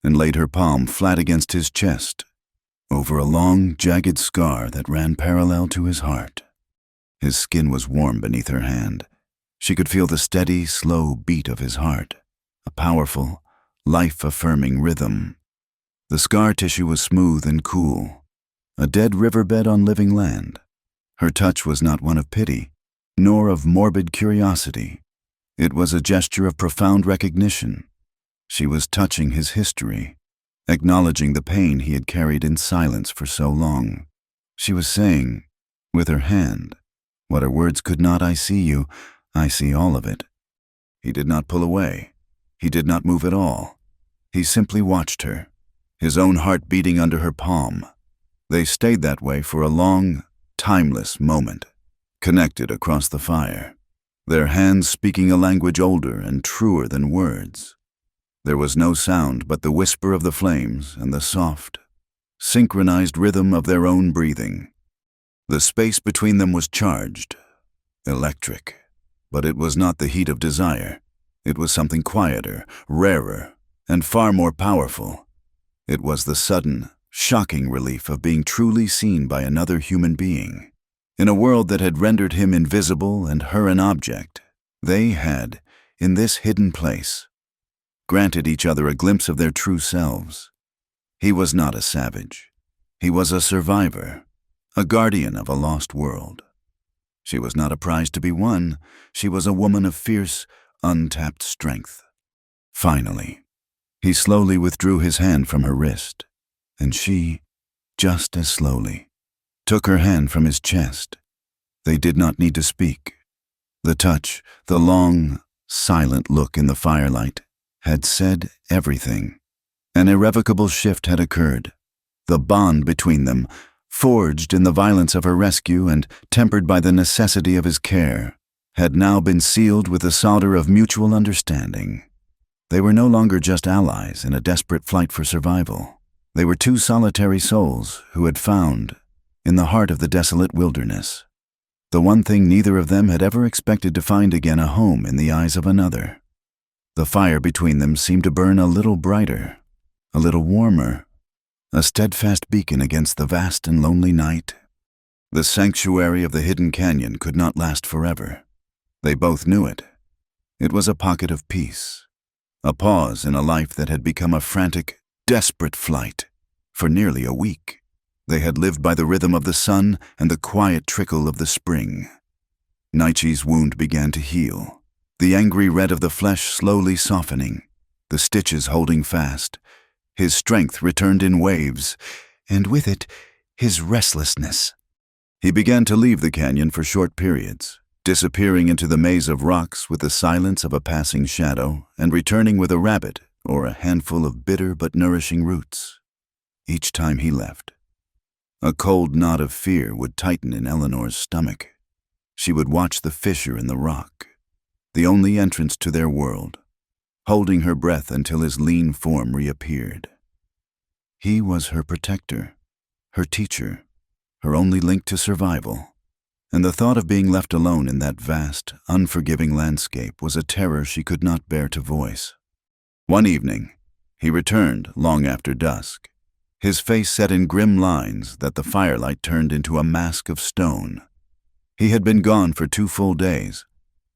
and laid her palm flat against his chest, over a long, jagged scar that ran parallel to his heart. His skin was warm beneath her hand. She could feel the steady, slow beat of his heart, a powerful, life-affirming rhythm. The scar tissue was smooth and cool, a dead riverbed on living land. Her touch was not one of pity, nor of morbid curiosity. It was a gesture of profound recognition. She was touching his history, acknowledging the pain he had carried in silence for so long. She was saying, with her hand, what her words could not. "I see you. I see all of it." He did not pull away. He did not move at all. He simply watched her, his own heart beating under her palm. They stayed that way for a long, timeless moment, connected across the fire, their hands speaking a language older and truer than words. There was no sound but the whisper of the flames and the soft, synchronized rhythm of their own breathing. The space between them was charged, electric, but it was not the heat of desire. It was something quieter, rarer, and far more powerful. It was the sudden, shocking relief of being truly seen by another human being. In a world that had rendered him invisible and her an object, they had, in this hidden place, granted each other a glimpse of their true selves. He was not a savage. He was a survivor, a guardian of a lost world. She was not a prize to be won. She was a woman of fierce, untapped strength. Finally, he slowly withdrew his hand from her wrist, and she, just as slowly, took her hand from his chest. They did not need to speak. The touch, the long, silent look in the firelight, had said everything. An irrevocable shift had occurred. The bond between them, forged in the violence of her rescue and tempered by the necessity of his care, had now been sealed with the solder of mutual understanding. They were no longer just allies in a desperate flight for survival. They were two solitary souls who had found, in the heart of the desolate wilderness, the one thing neither of them had ever expected to find again, a home in the eyes of another. The fire between them seemed to burn a little brighter, a little warmer, a steadfast beacon against the vast and lonely night. The sanctuary of the hidden canyon could not last forever. They both knew it. It was a pocket of peace, a pause in a life that had become a frantic, desperate flight. For nearly a week, they had lived by the rhythm of the sun and the quiet trickle of the spring. Naichi's wound began to heal, the angry red of the flesh slowly softening, the stitches holding fast. His strength returned in waves, and with it, his restlessness. He began to leave the canyon for short periods, disappearing into the maze of rocks with the silence of a passing shadow and returning with a rabbit or a handful of bitter but nourishing roots. Each time he left, a cold knot of fear would tighten in Eleanor's stomach. She would watch the fissure in the rock, the only entrance to their world, holding her breath until his lean form reappeared. He was her protector, her teacher, her only link to survival, and the thought of being left alone in that vast, unforgiving landscape was a terror she could not bear to voice. One evening, he returned long after dusk, his face set in grim lines that the firelight turned into a mask of stone. He had been gone for 2 full days,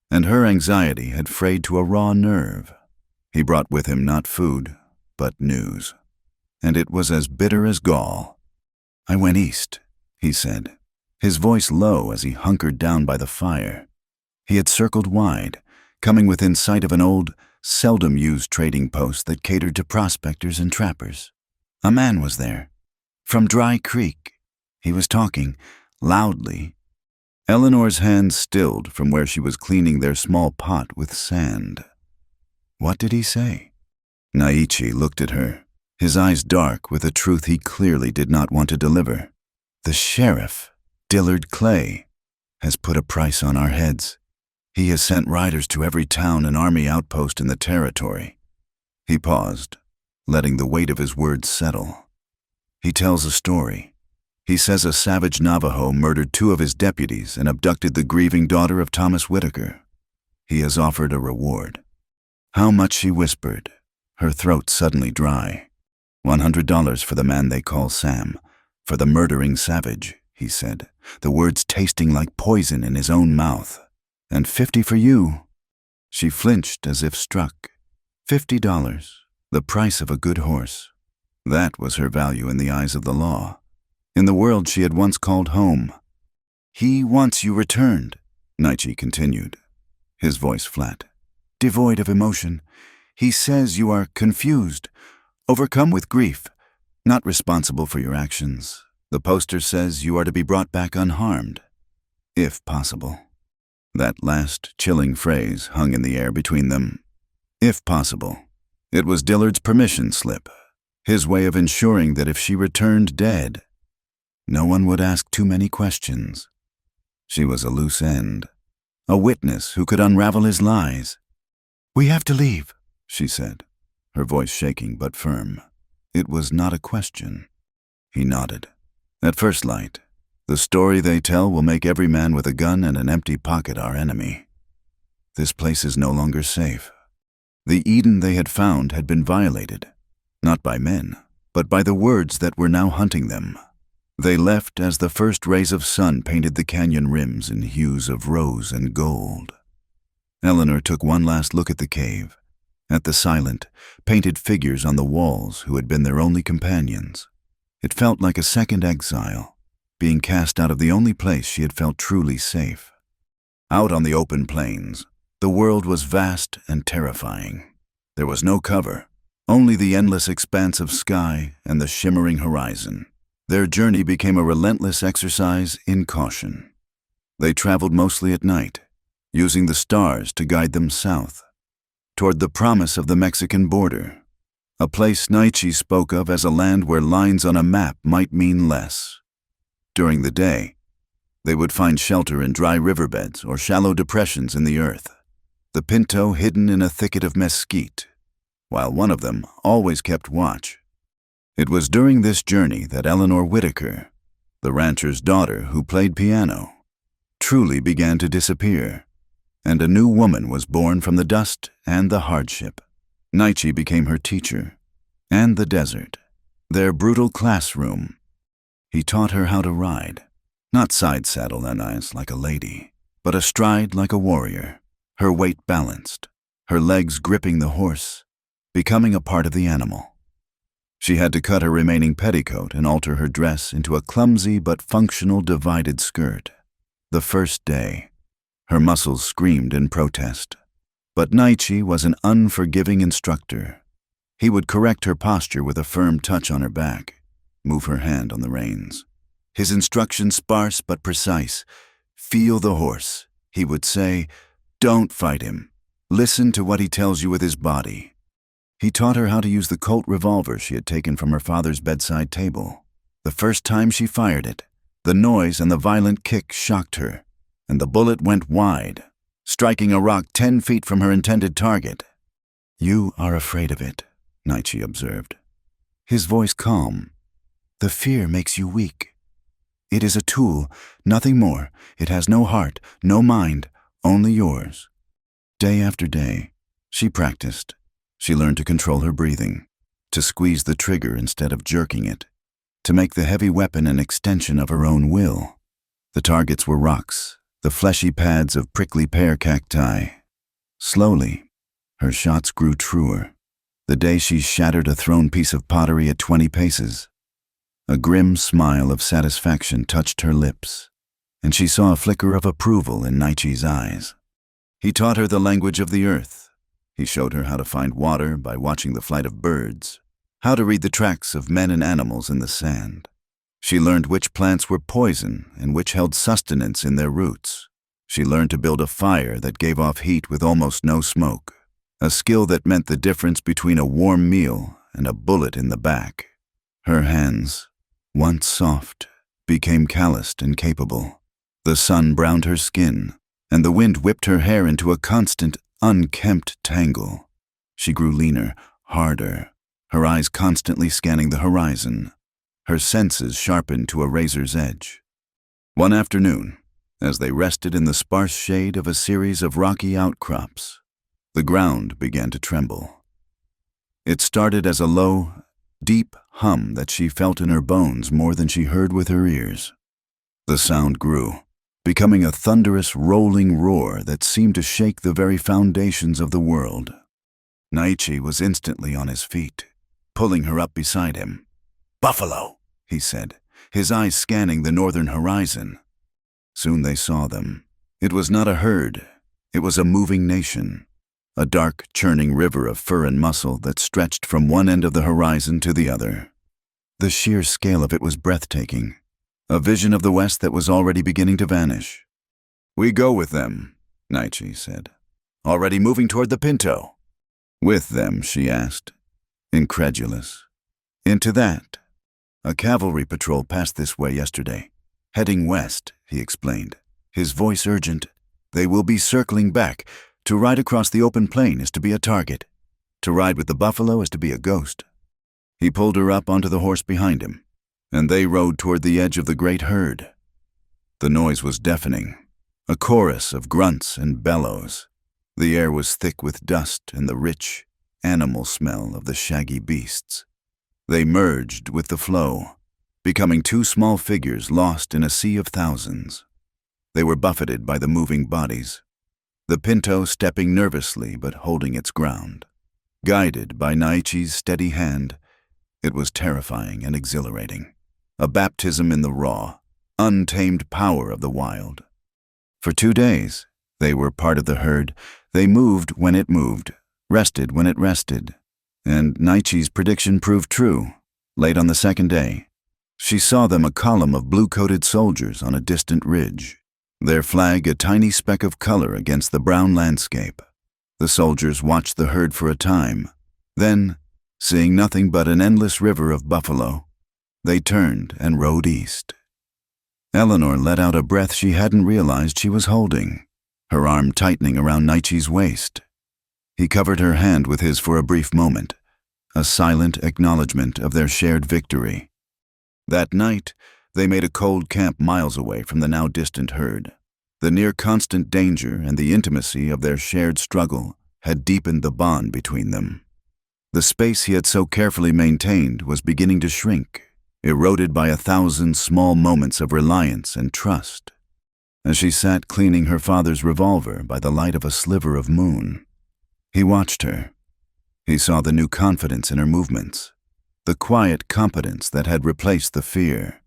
and her anxiety had frayed to a raw nerve. He brought with him not food, but news, and it was as bitter as gall. "I went east," he said, his voice low as he hunkered down by the fire. He had circled wide, coming within sight of an old, seldom-used trading post that catered to prospectors and trappers. A man was there, from Dry Creek. He was talking, loudly. Eleanor's hands stilled from where she was cleaning their small pot with sand. What did he say? Naichi looked at her, his eyes dark with a truth he clearly did not want to deliver. "The sheriff, Dillard Clay, has put a price on our heads. He has sent riders to every town and army outpost in the territory." He paused, letting the weight of his words settle. "He tells a story. He says a savage Navajo murdered 2 of his deputies and abducted the grieving daughter of Thomas Whitaker. He has offered a reward." "How much?" she whispered, her throat suddenly dry. $100 for the man they call Sam, for the murdering savage," he said, the words tasting like poison in his own mouth. "And 50 for you." She flinched as if struck. $50, the price of a good horse. That was her value in the eyes of the law, in the world she had once called home. "He wants you returned," Naichi continued, his voice flat, devoid of emotion. "He says you are confused, overcome with grief, not responsible for your actions. The poster says you are to be brought back unharmed, if possible." That last chilling phrase hung in the air between them. If possible. It was Dillard's permission slip, his way of ensuring that if she returned dead, no one would ask too many questions. She was a loose end, a witness who could unravel his lies. "We have to leave," she said, her voice shaking but firm. It was not a question. He nodded. "At first light, the story they tell will make every man with a gun and an empty pocket our enemy. This place is no longer safe." The Eden they had found had been violated, not by men, but by the words that were now hunting them. They left as the first rays of sun painted the canyon rims in hues of rose and gold. Eleanor took one last look at the cave, at the silent, painted figures on the walls who had been their only companions. It felt like a second exile, being cast out of the only place she had felt truly safe. Out on the open plains, the world was vast and terrifying. There was no cover, only the endless expanse of sky and the shimmering horizon. Their journey became a relentless exercise in caution. They traveled mostly at night, using the stars to guide them south, toward the promise of the Mexican border, a place Nietzsche spoke of as a land where lines on a map might mean less. During the day, they would find shelter in dry riverbeds or shallow depressions in the earth, the Pinto hidden in a thicket of mesquite, while one of them always kept watch. It was during this journey that Eleanor Whitaker, the rancher's daughter who played piano, truly began to disappear, and a new woman was born from the dust and the hardship. Nietzsche became her teacher, and the desert, their brutal classroom. He taught her how to ride, not side saddle and eyes like a lady, but astride like a warrior, her weight balanced, her legs gripping the horse, becoming a part of the animal. She had to cut her remaining petticoat and alter her dress into a clumsy but functional divided skirt. The first day, her muscles screamed in protest. But Nietzsche was an unforgiving instructor. He would correct her posture with a firm touch on her back, move her hand on the reins. His instructions sparse but precise. "Feel the horse," he would say. "Don't fight him. Listen to what he tells you with his body." He taught her how to use the Colt revolver she had taken from her father's bedside table. The first time she fired it, the noise and the violent kick shocked her, and the bullet went wide, striking a rock 10 feet from her intended target. "You are afraid of it," Nietzsche observed, his voice calm. "The fear makes you weak. It is a tool, nothing more. It has no heart, no mind, only yours." Day after day, she practiced. She learned to control her breathing, to squeeze the trigger instead of jerking it, to make the heavy weapon an extension of her own will. The targets were rocks, the fleshy pads of prickly pear cacti. Slowly, her shots grew truer. The day she shattered a thrown piece of pottery at 20 paces, a grim smile of satisfaction touched her lips, and she saw a flicker of approval in Nietzsche's eyes. He taught her the language of the earth. He showed her how to find water by watching the flight of birds, how to read the tracks of men and animals in the sand. She learned which plants were poison and which held sustenance in their roots. She learned to build a fire that gave off heat with almost no smoke, a skill that meant the difference between a warm meal and a bullet in the back. Her hands, once soft, became calloused and capable. The sun browned her skin, and the wind whipped her hair into a constant, unkempt tangle. She grew leaner, harder, her eyes constantly scanning the horizon, her senses sharpened to a razor's edge. One afternoon, as they rested in the sparse shade of a series of rocky outcrops, the ground began to tremble. It started as a low, deep hum that she felt in her bones more than she heard with her ears. The sound grew, becoming a thunderous, rolling roar that seemed to shake the very foundations of the world. Nietzsche was instantly on his feet, pulling her up beside him. "Buffalo," he said, his eyes scanning the northern horizon. Soon they saw them. It was not a herd, it was a moving nation, a dark, churning river of fur and muscle that stretched from one end of the horizon to the other. The sheer scale of it was breathtaking, a vision of the West that was already beginning to vanish. "We go with them," Nietzsche said. "Already moving toward the Pinto." "With them?" she asked, incredulous. Into that. A cavalry patrol passed this way yesterday. Heading west, he explained, his voice urgent. They will be circling back. To ride across the open plain is to be a target. To ride with the buffalo is to be a ghost. He pulled her up onto the horse behind him, and they rode toward the edge of the great herd. The noise was deafening, a chorus of grunts and bellows. The air was thick with dust and the rich, animal smell of the shaggy beasts. They merged with the flow, becoming two small figures lost in a sea of thousands. They were buffeted by the moving bodies, the pinto stepping nervously but holding its ground. Guided by Naichi's steady hand, it was terrifying and exhilarating, a baptism in the raw, untamed power of the wild. For 2 days, they were part of the herd. They moved when it moved, rested when it rested. And Naichi's prediction proved true. Late on the second day, she saw them, a column of blue-coated soldiers on a distant ridge, their flag a tiny speck of color against the brown landscape. The soldiers watched the herd for a time. Then, seeing nothing but an endless river of buffalo, they turned and rode east. Eleanor let out a breath she hadn't realized she was holding, her arm tightening around Naichi's waist. He covered her hand with his for a brief moment, a silent acknowledgement of their shared victory. That night, they made a cold camp miles away from the now distant herd. The near constant danger and the intimacy of their shared struggle had deepened the bond between them. The space he had so carefully maintained was beginning to shrink, eroded by 1,000 small moments of reliance and trust. As she sat cleaning her father's revolver by the light of a sliver of moon, he watched her. He saw the new confidence in her movements, the quiet competence that had replaced the fear.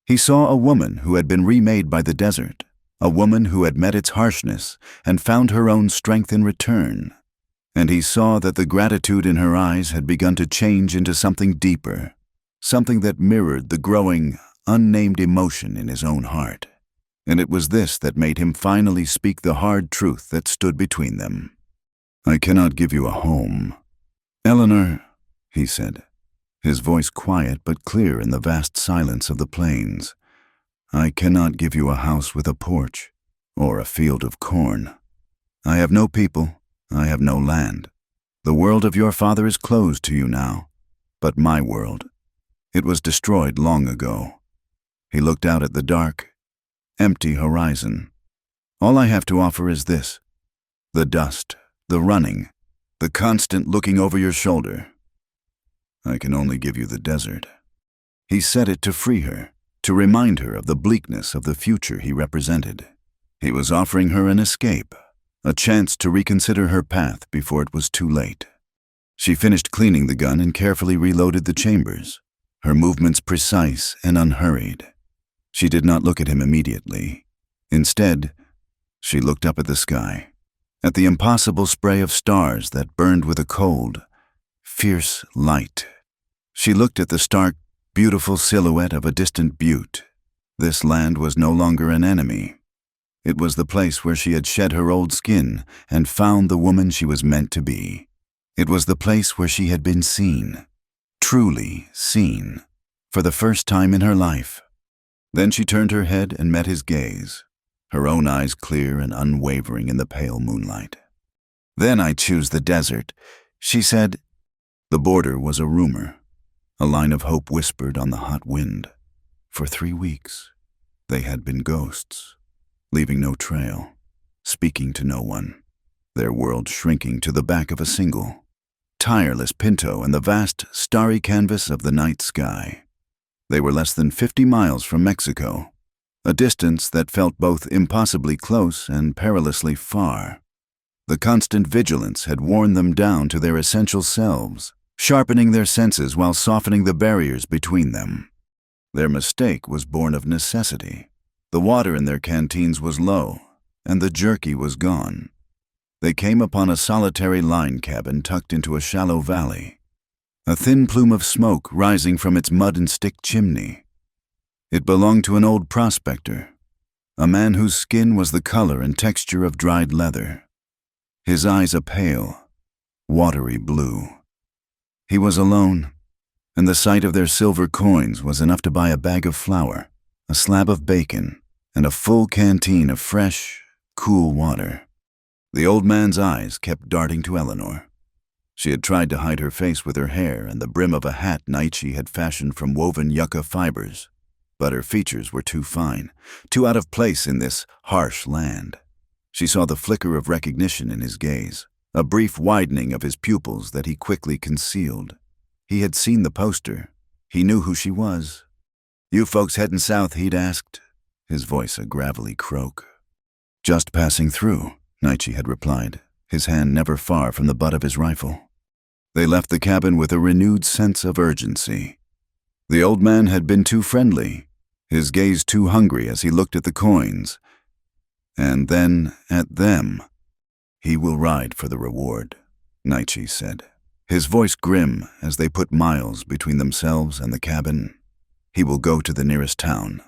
He saw a woman who had been remade by the desert, a woman who had met its harshness and found her own strength in return. And he saw that the gratitude in her eyes had begun to change into something deeper, something that mirrored the growing, unnamed emotion in his own heart. And it was this that made him finally speak the hard truth that stood between them. "I cannot give you a home." "Eleanor," he said, his voice quiet but clear in the vast silence of the plains, "I cannot give you a house with a porch or a field of corn. I have no people, I have no land. The world of your father is closed to you now, but my world, it was destroyed long ago." He looked out at the dark, empty horizon. "All I have to offer is this: the dust, the running, the constant looking over your shoulder. I can only give you the desert." He said it to free her, to remind her of the bleakness of the future he represented. He was offering her an escape, a chance to reconsider her path before it was too late. She finished cleaning the gun and carefully reloaded the chambers, her movements precise and unhurried. She did not look at him immediately. Instead, she looked up at the sky, at the impossible spray of stars that burned with a cold, fierce light. She looked at the stark, beautiful silhouette of a distant butte. This land was no longer an enemy. It was the place where she had shed her old skin and found the woman she was meant to be. It was the place where she had been seen, truly seen, for the first time in her life. Then she turned her head and met his gaze, her own eyes clear and unwavering in the pale moonlight. "Then I choose the desert," she said. The border was a rumor, a line of hope whispered on the hot wind. For 3 weeks, they had been ghosts, leaving no trail, speaking to no one, their world shrinking to the back of a single, tireless pinto and the vast, starry canvas of the night sky. They were less than 50 miles from Mexico, a distance that felt both impossibly close and perilously far. The constant vigilance had worn them down to their essential selves, sharpening their senses while softening the barriers between them. Their mistake was born of necessity. The water in their canteens was low, and the jerky was gone. They came upon a solitary line cabin tucked into a shallow valley, a thin plume of smoke rising from its mud and stick chimney. It belonged to an old prospector, a man whose skin was the color and texture of dried leather, his eyes a pale, watery blue. He was alone, and the sight of their silver coins was enough to buy a bag of flour, a slab of bacon, and a full canteen of fresh, cool water. The old man's eyes kept darting to Eleanor. She had tried to hide her face with her hair and the brim of a hat Naichi had fashioned from woven yucca fibers, but her features were too fine, too out of place in this harsh land. She saw the flicker of recognition in his gaze, a brief widening of his pupils that he quickly concealed. He had seen the poster. He knew who she was. "You folks heading south?" he'd asked, his voice a gravelly croak. "Just passing through," Naichi had replied, his hand never far from the butt of his rifle. They left the cabin with a renewed sense of urgency. The old man had been too friendly, his gaze too hungry as he looked at the coins, and then at them. "He will ride for the reward," Naichi said, his voice grim as they put miles between themselves and the cabin. "He will go to the nearest town,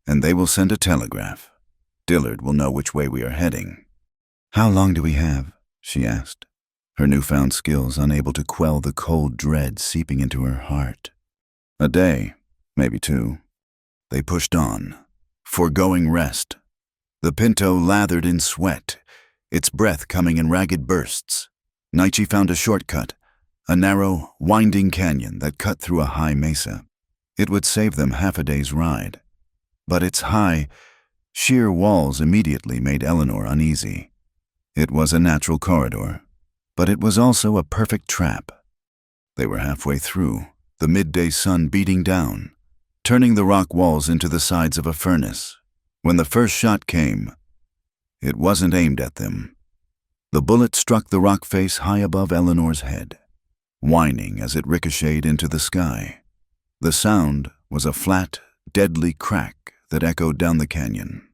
and they will send a telegraph. Dillard will know which way we are heading." "How long do we have?" she asked, her newfound skills unable to quell the cold dread seeping into her heart. "A day, maybe 2. They pushed on, foregoing rest. The Pinto lathered in sweat, its breath coming in ragged bursts. Naichi found a shortcut, a narrow, winding canyon that cut through a high mesa. It would save them half a day's ride. But its high, sheer walls immediately made Eleanor uneasy. It was a natural corridor, but it was also a perfect trap. They were halfway through, the midday sun beating down, turning the rock walls into the sides of a furnace. When the first shot came, it wasn't aimed at them. The bullet struck the rock face high above Eleanor's head, whining as it ricocheted into the sky. The sound was a flat, deadly crack that echoed down the canyon,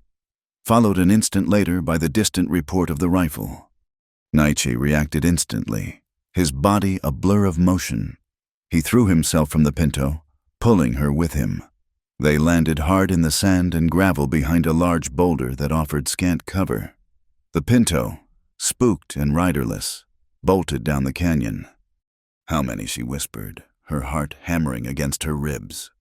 followed an instant later by the distant report of the rifle. Naichi reacted instantly, his body a blur of motion. He threw himself from the Pinto, pulling her with him. They landed hard in the sand and gravel behind a large boulder that offered scant cover. The Pinto, spooked and riderless, bolted down the canyon. "How many?" she whispered, her heart hammering against her ribs.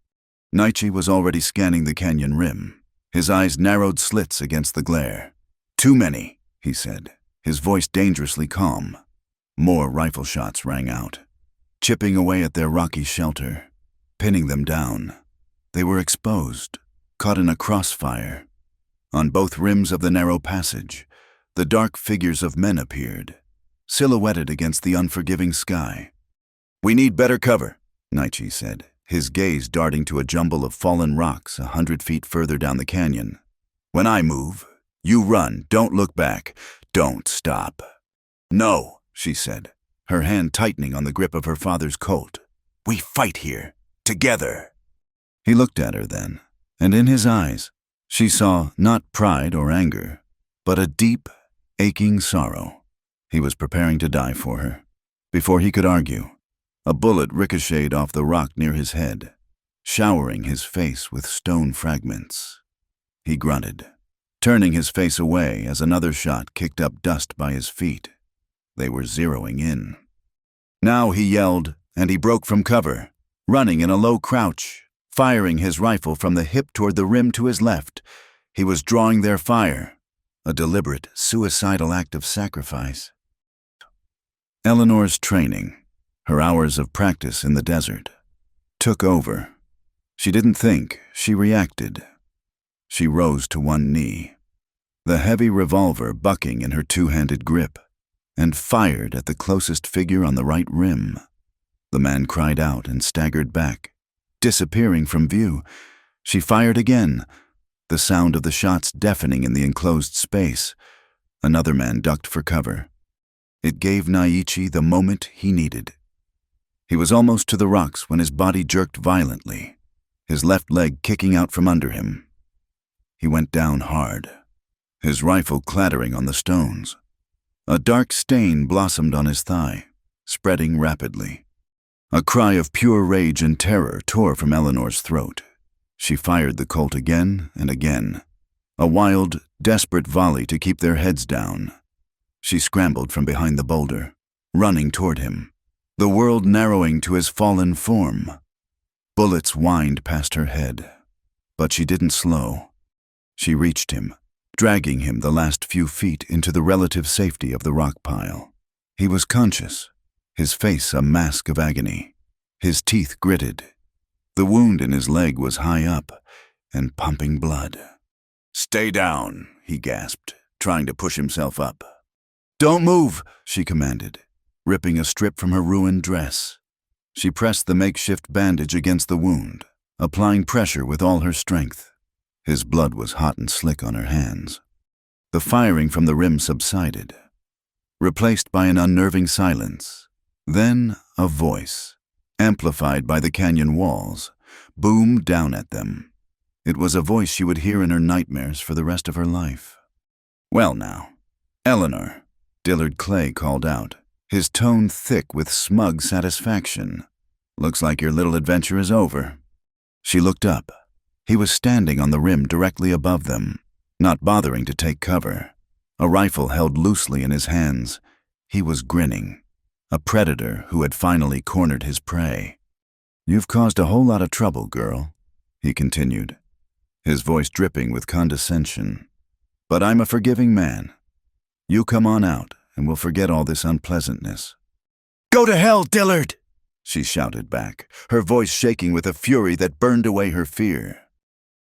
Naichi was already scanning the canyon rim, his eyes narrowed slits against the glare. "Too many," he said, his voice dangerously calm. More rifle shots rang out, chipping away at their rocky shelter, pinning them down. They were exposed, caught in a crossfire. On both rims of the narrow passage, the dark figures of men appeared, silhouetted against the unforgiving sky. "We need better cover," Naichi said, his gaze darting to a jumble of fallen rocks 100 feet further down the canyon. "When I move, you run, don't look back, don't stop." "No," she said, her hand tightening on the grip of her father's coat. "We fight here, together." He looked at her then, and in his eyes, she saw not pride or anger, but a deep, aching sorrow. He was preparing to die for her. Before he could argue, a bullet ricocheted off the rock near his head, showering his face with stone fragments. He grunted, turning his face away as another shot kicked up dust by his feet. They were zeroing in. Now he yelled, and he broke from cover, running in a low crouch, firing his rifle from the hip toward the rim to his left. He was drawing their fire, a deliberate, suicidal act of sacrifice. Eleanor's training, her hours of practice in the desert, took over. She didn't think, she reacted. She rose to one knee, the heavy revolver bucking in her two-handed grip, and fired at the closest figure on the right rim. The man cried out and staggered back, disappearing from view. She fired again, the sound of the shots deafening in the enclosed space. Another man ducked for cover. It gave Naichi the moment he needed. He was almost to the rocks when his body jerked violently, his left leg kicking out from under him. He went down hard, his rifle clattering on the stones. A dark stain blossomed on his thigh, spreading rapidly. A cry of pure rage and terror tore from Eleanor's throat. She fired the Colt again and again, a wild, desperate volley to keep their heads down. She scrambled from behind the boulder, running toward him, the world narrowing to his fallen form. Bullets whined past her head, but she didn't slow. She reached him, dragging him the last few feet into the relative safety of the rock pile. He was conscious, his face a mask of agony, his teeth gritted. The wound in his leg was high up and pumping blood. "Stay down," he gasped, trying to push himself up. "Don't move," she commanded, ripping a strip from her ruined dress. She pressed the makeshift bandage against the wound, applying pressure with all her strength. His blood was hot and slick on her hands. The firing from the rim subsided, replaced by an unnerving silence. Then a voice, amplified by the canyon walls, boomed down at them. It was a voice she would hear in her nightmares for the rest of her life. "Well now, Eleanor," Dillard Clay called out, his tone thick with smug satisfaction. "Looks like your little adventure is over." She looked up. He was standing on the rim directly above them, not bothering to take cover, a rifle held loosely in his hands. He was grinning, a predator who had finally cornered his prey. "You've caused a whole lot of trouble, girl," he continued, his voice dripping with condescension. "But I'm a forgiving man. You come on out, and we'll forget all this unpleasantness." "Go to hell, Dillard!" she shouted back, her voice shaking with a fury that burned away her fear.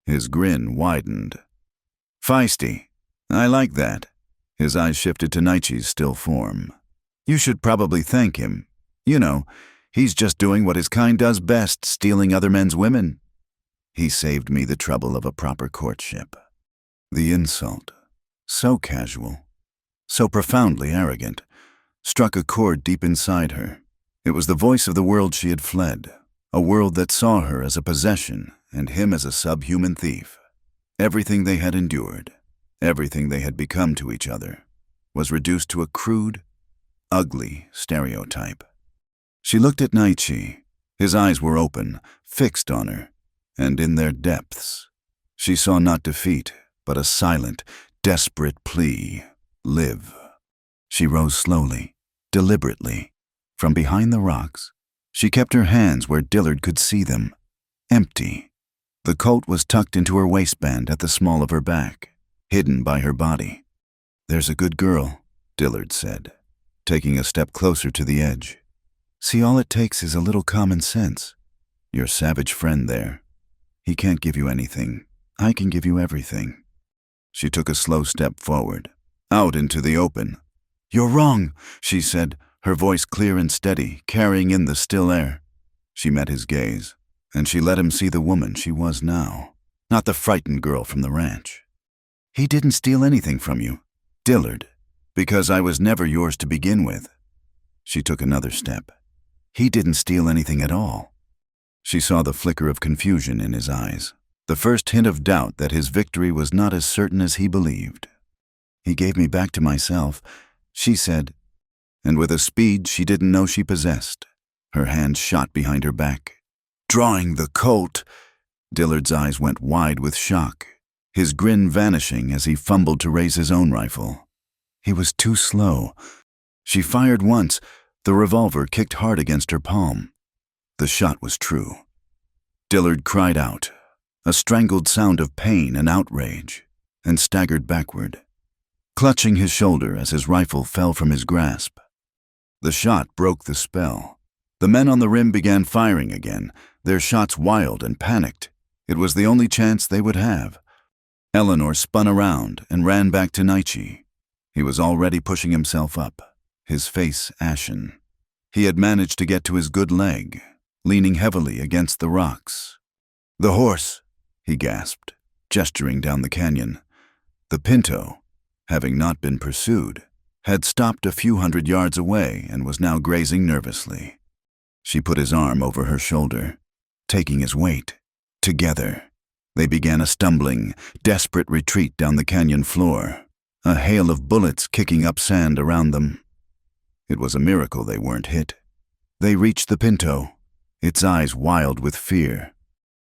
His grin widened. "Feisty. I like that." His eyes shifted to Naichi's still form. "You should probably thank him. You know, he's just doing what his kind does best, stealing other men's women. He saved me the trouble of a proper courtship." The insult, so casual, so profoundly arrogant, struck a chord deep inside her. It was the voice of the world she had fled, a world that saw her as a possession and him as a subhuman thief. Everything they had endured, everything they had become to each other, was reduced to a crude, ugly stereotype. She looked at Naichi. His eyes were open, fixed on her, and in their depths, she saw not defeat, but a silent, desperate plea: live. She rose slowly, deliberately. From behind the rocks, she kept her hands where Dillard could see them, empty. The coat was tucked into her waistband at the small of her back, hidden by her body. "There's a good girl," Dillard said, taking a step closer to the edge. "See, all it takes is a little common sense. Your savage friend there, he can't give you anything. I can give you everything." She took a slow step forward, out into the open. "You're wrong," she said, her voice clear and steady, carrying in the still air. She met his gaze, and she let him see the woman she was now, not the frightened girl from the ranch. "He didn't steal anything from you, Dillard, because I was never yours to begin with." She took another step. "He didn't steal anything at all." She saw the flicker of confusion in his eyes, the first hint of doubt that his victory was not as certain as he believed. "He gave me back to myself," she said, and with a speed she didn't know she possessed, her hand shot behind her back. Drawing the Colt, Dillard's eyes went wide with shock, his grin vanishing as he fumbled to raise his own rifle. He was too slow. She fired once. The revolver kicked hard against her palm. The shot was true. Dillard cried out, a strangled sound of pain and outrage, and staggered backward, clutching his shoulder as his rifle fell from his grasp. The shot broke the spell. The men on the rim began firing again, their shots wild and panicked. It was the only chance they would have. Eleanor spun around and ran back to Naichi. He was already pushing himself up, his face ashen. He had managed to get to his good leg, leaning heavily against the rocks. "The horse," he gasped, gesturing down the canyon. The pinto, having not been pursued, had stopped a few hundred yards away and was now grazing nervously. She put his arm over her shoulder, taking his weight. Together, they began a stumbling, desperate retreat down the canyon floor, a hail of bullets kicking up sand around them. It was a miracle they weren't hit. They reached the pinto, its eyes wild with fear.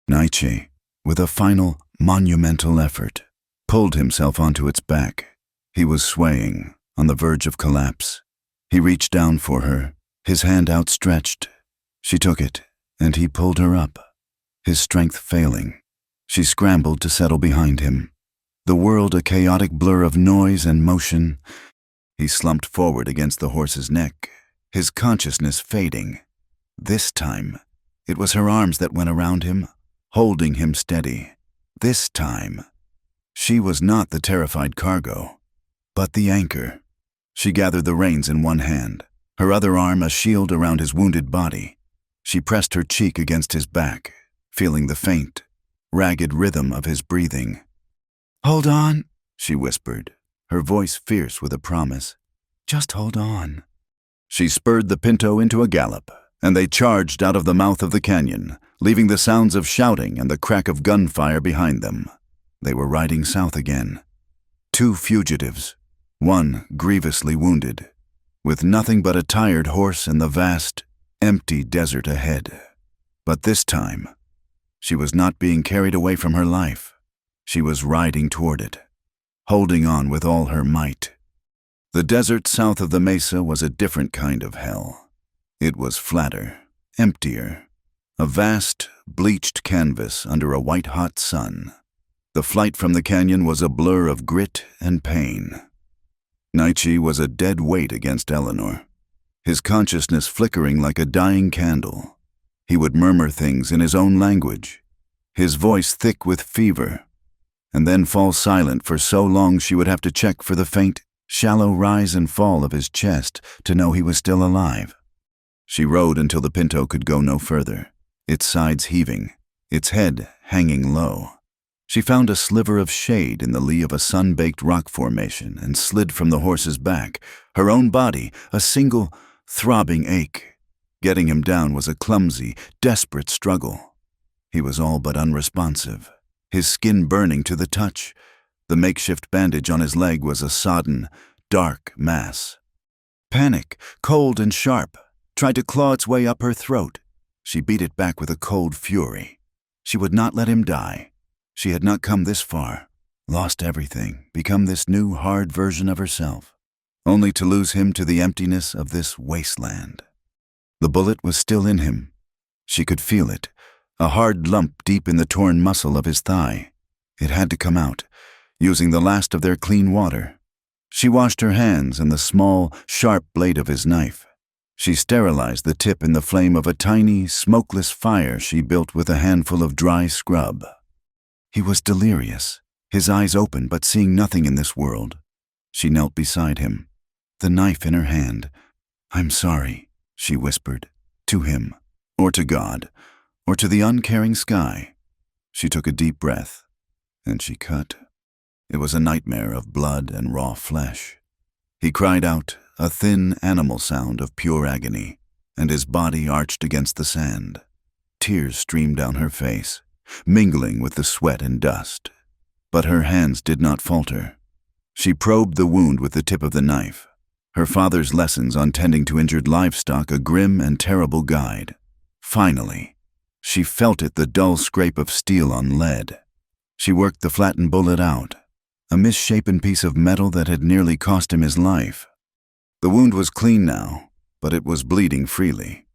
Naichi, with a final, monumental effort, pulled himself onto its back. He was swaying, on the verge of collapse. He reached down for her, his hand outstretched. She took it, and he pulled her up, his strength failing. She scrambled to settle behind him. The world a chaotic blur of noise and motion. He slumped forward against the horse's neck, his consciousness fading. This time, it was her arms that went around him, holding him steady. This time, she was not the terrified cargo, but the anchor. She gathered the reins in one hand, her other arm a shield around his wounded body. She pressed her cheek against his back, feeling the faint, ragged rhythm of his breathing. "Hold on," she whispered, her voice fierce with a promise. "Just hold on." She spurred the pinto into a gallop, and they charged out of the mouth of the canyon, leaving the sounds of shouting and the crack of gunfire behind them. They were riding south again. 2 fugitives, one grievously wounded, with nothing but a tired horse and the vast, empty desert ahead. But this time, she was not being carried away from her life. She was riding toward it, holding on with all her might. The desert south of the mesa was a different kind of hell. It was flatter, emptier, a vast, bleached canvas under a white-hot sun. The flight from the canyon was a blur of grit and pain. Naichi was a dead weight against Eleanor, his consciousness flickering like a dying candle. He would murmur things in his own language, his voice thick with fever, and then fall silent for so long she would have to check for the faint, shallow rise and fall of his chest to know he was still alive. She rode until the pinto could go no further, its sides heaving, its head hanging low. She found a sliver of shade in the lee of a sun-baked rock formation and slid from the horse's back, her own body a single, throbbing ache. Getting him down was a clumsy, desperate struggle. He was all but unresponsive, his skin burning to the touch. The makeshift bandage on his leg was a sodden, dark mass. Panic, cold and sharp, tried to claw its way up her throat. She beat it back with a cold fury. She would not let him die. She had not come this far, lost everything, become this new, hard version of herself, only to lose him to the emptiness of this wasteland. The bullet was still in him. She could feel it, a hard lump deep in the torn muscle of his thigh. It had to come out, using the last of their clean water. She washed her hands and the small, sharp blade of his knife. She sterilized the tip in the flame of a tiny, smokeless fire she built with a handful of dry scrub. He was delirious, his eyes open but seeing nothing in this world. She knelt beside him, the knife in her hand. "I'm sorry," she whispered, to him, or to God, or to the uncaring sky. She took a deep breath, and she cut. It was a nightmare of blood and raw flesh. He cried out, a thin animal sound of pure agony, and his body arched against the sand. Tears streamed down her face, mingling with the sweat and dust. But her hands did not falter. She probed the wound with the tip of the knife, her father's lessons on tending to injured livestock a grim and terrible guide. Finally, she felt it, the dull scrape of steel on lead. She worked the flattened bullet out, a misshapen piece of metal that had nearly cost him his life. The wound was clean now, but it was bleeding freely.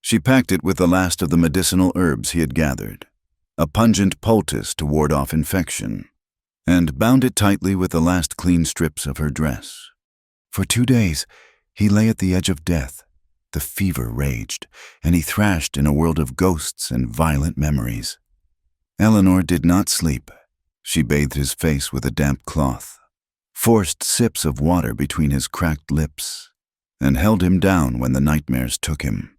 She packed it with the last of the medicinal herbs he had gathered, a pungent poultice to ward off infection, and bound it tightly with the last clean strips of her dress. For 2 days, he lay at the edge of death. The fever raged, and he thrashed in a world of ghosts and violent memories. Eleanor did not sleep. She bathed his face with a damp cloth, forced sips of water between his cracked lips, and held him down when the nightmares took him.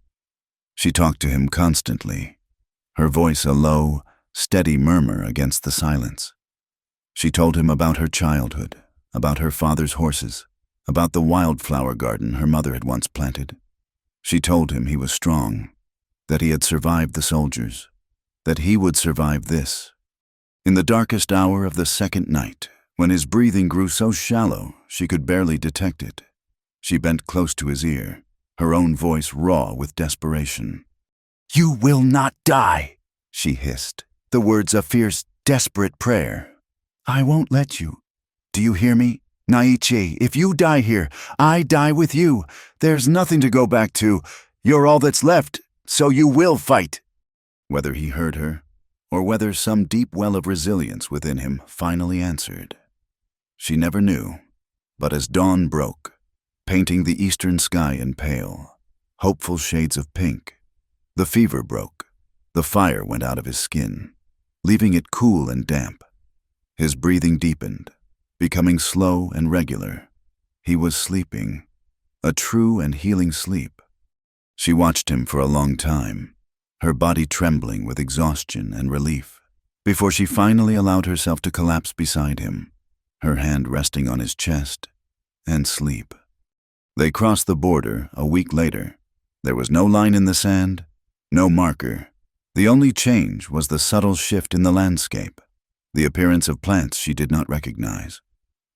She talked to him constantly, her voice a low, steady murmur against the silence. She told him about her childhood, about her father's horses, about the wildflower garden her mother had once planted. She told him he was strong, that he had survived the soldiers, that he would survive this. In the darkest hour of the second night, when his breathing grew so shallow she could barely detect it, she bent close to his ear, her own voice raw with desperation. "You will not die," she hissed, the words a fierce, desperate prayer. "I won't let you. Do you hear me? Naichi, if you die here, I die with you. There's nothing to go back to. You're all that's left, so you will fight." Whether he heard her, or whether some deep well of resilience within him finally answered. She never knew, but as dawn broke, painting the eastern sky in pale, hopeful shades of pink, the fever broke, the fire went out of his skin, leaving it cool and damp. His breathing deepened, becoming slow and regular. He was sleeping, a true and healing sleep. She watched him for a long time, her body trembling with exhaustion and relief, before she finally allowed herself to collapse beside him, her hand resting on his chest, and sleep. They crossed the border a week later. There was no line in the sand, no marker. The only change was the subtle shift in the landscape, the appearance of plants she did not recognize,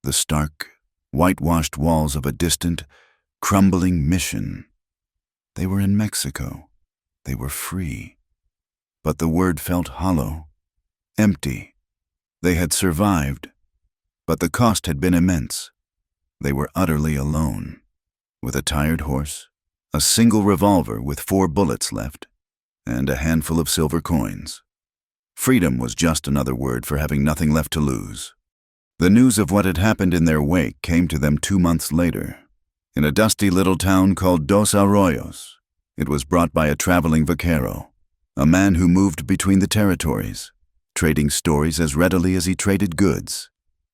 the stark, whitewashed walls of a distant, crumbling mission. They were in Mexico. They were free. But the word felt hollow, empty. They had survived, but the cost had been immense. They were utterly alone, with a tired horse, a single revolver with 4 bullets left, and a handful of silver coins. Freedom was just another word for having nothing left to lose. The news of what had happened in their wake came to them 2 months later, in a dusty little town called Dos Arroyos. It was brought by a traveling vaquero, a man who moved between the territories, trading stories as readily as he traded goods.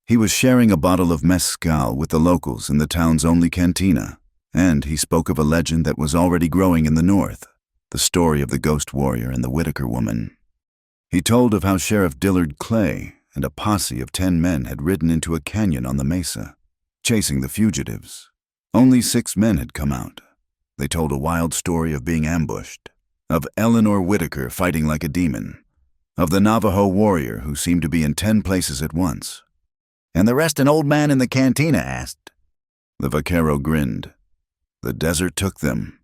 He was sharing a bottle of mezcal with the locals in the town's only cantina, and he spoke of a legend that was already growing in the north, the story of the ghost warrior and the Whitaker woman. He told of how Sheriff Dillard Clay and a posse of 10 men had ridden into a canyon on the mesa, chasing the fugitives. Only 6 men had come out. They told a wild story of being ambushed, of Eleanor Whitaker fighting like a demon, of the Navajo warrior who seemed to be in 10 places at once. "And the rest an old man in the cantina asked." The vaquero grinned. The desert took them.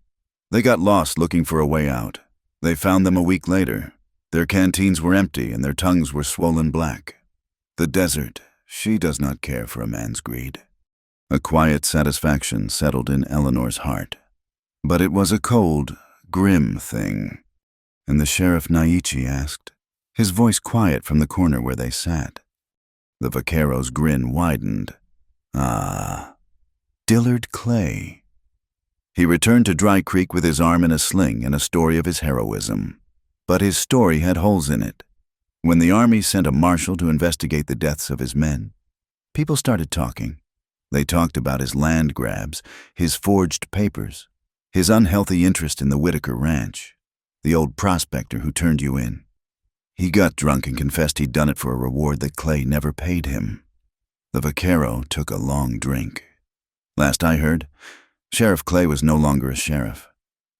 They got lost looking for a way out. They found them a week later. Their canteens were empty and their tongues were swollen black. The desert, she does not care for a man's greed. A quiet satisfaction settled in Eleanor's heart. But it was a cold, grim thing. And the Sheriff Naichi asked, his voice quiet from the corner where they sat. The vaquero's grin widened. "Ah, Dillard Clay." He returned to Dry Creek with his arm in a sling and a story of his heroism. But his story had holes in it. When the army sent a marshal to investigate the deaths of his men, people started talking. They talked about his land grabs, his forged papers, his unhealthy interest in the Whitaker ranch, the old prospector who turned you in. He got drunk and confessed he'd done it for a reward that Clay never paid him. The vaquero took a long drink. Last I heard, Sheriff Clay was no longer a sheriff.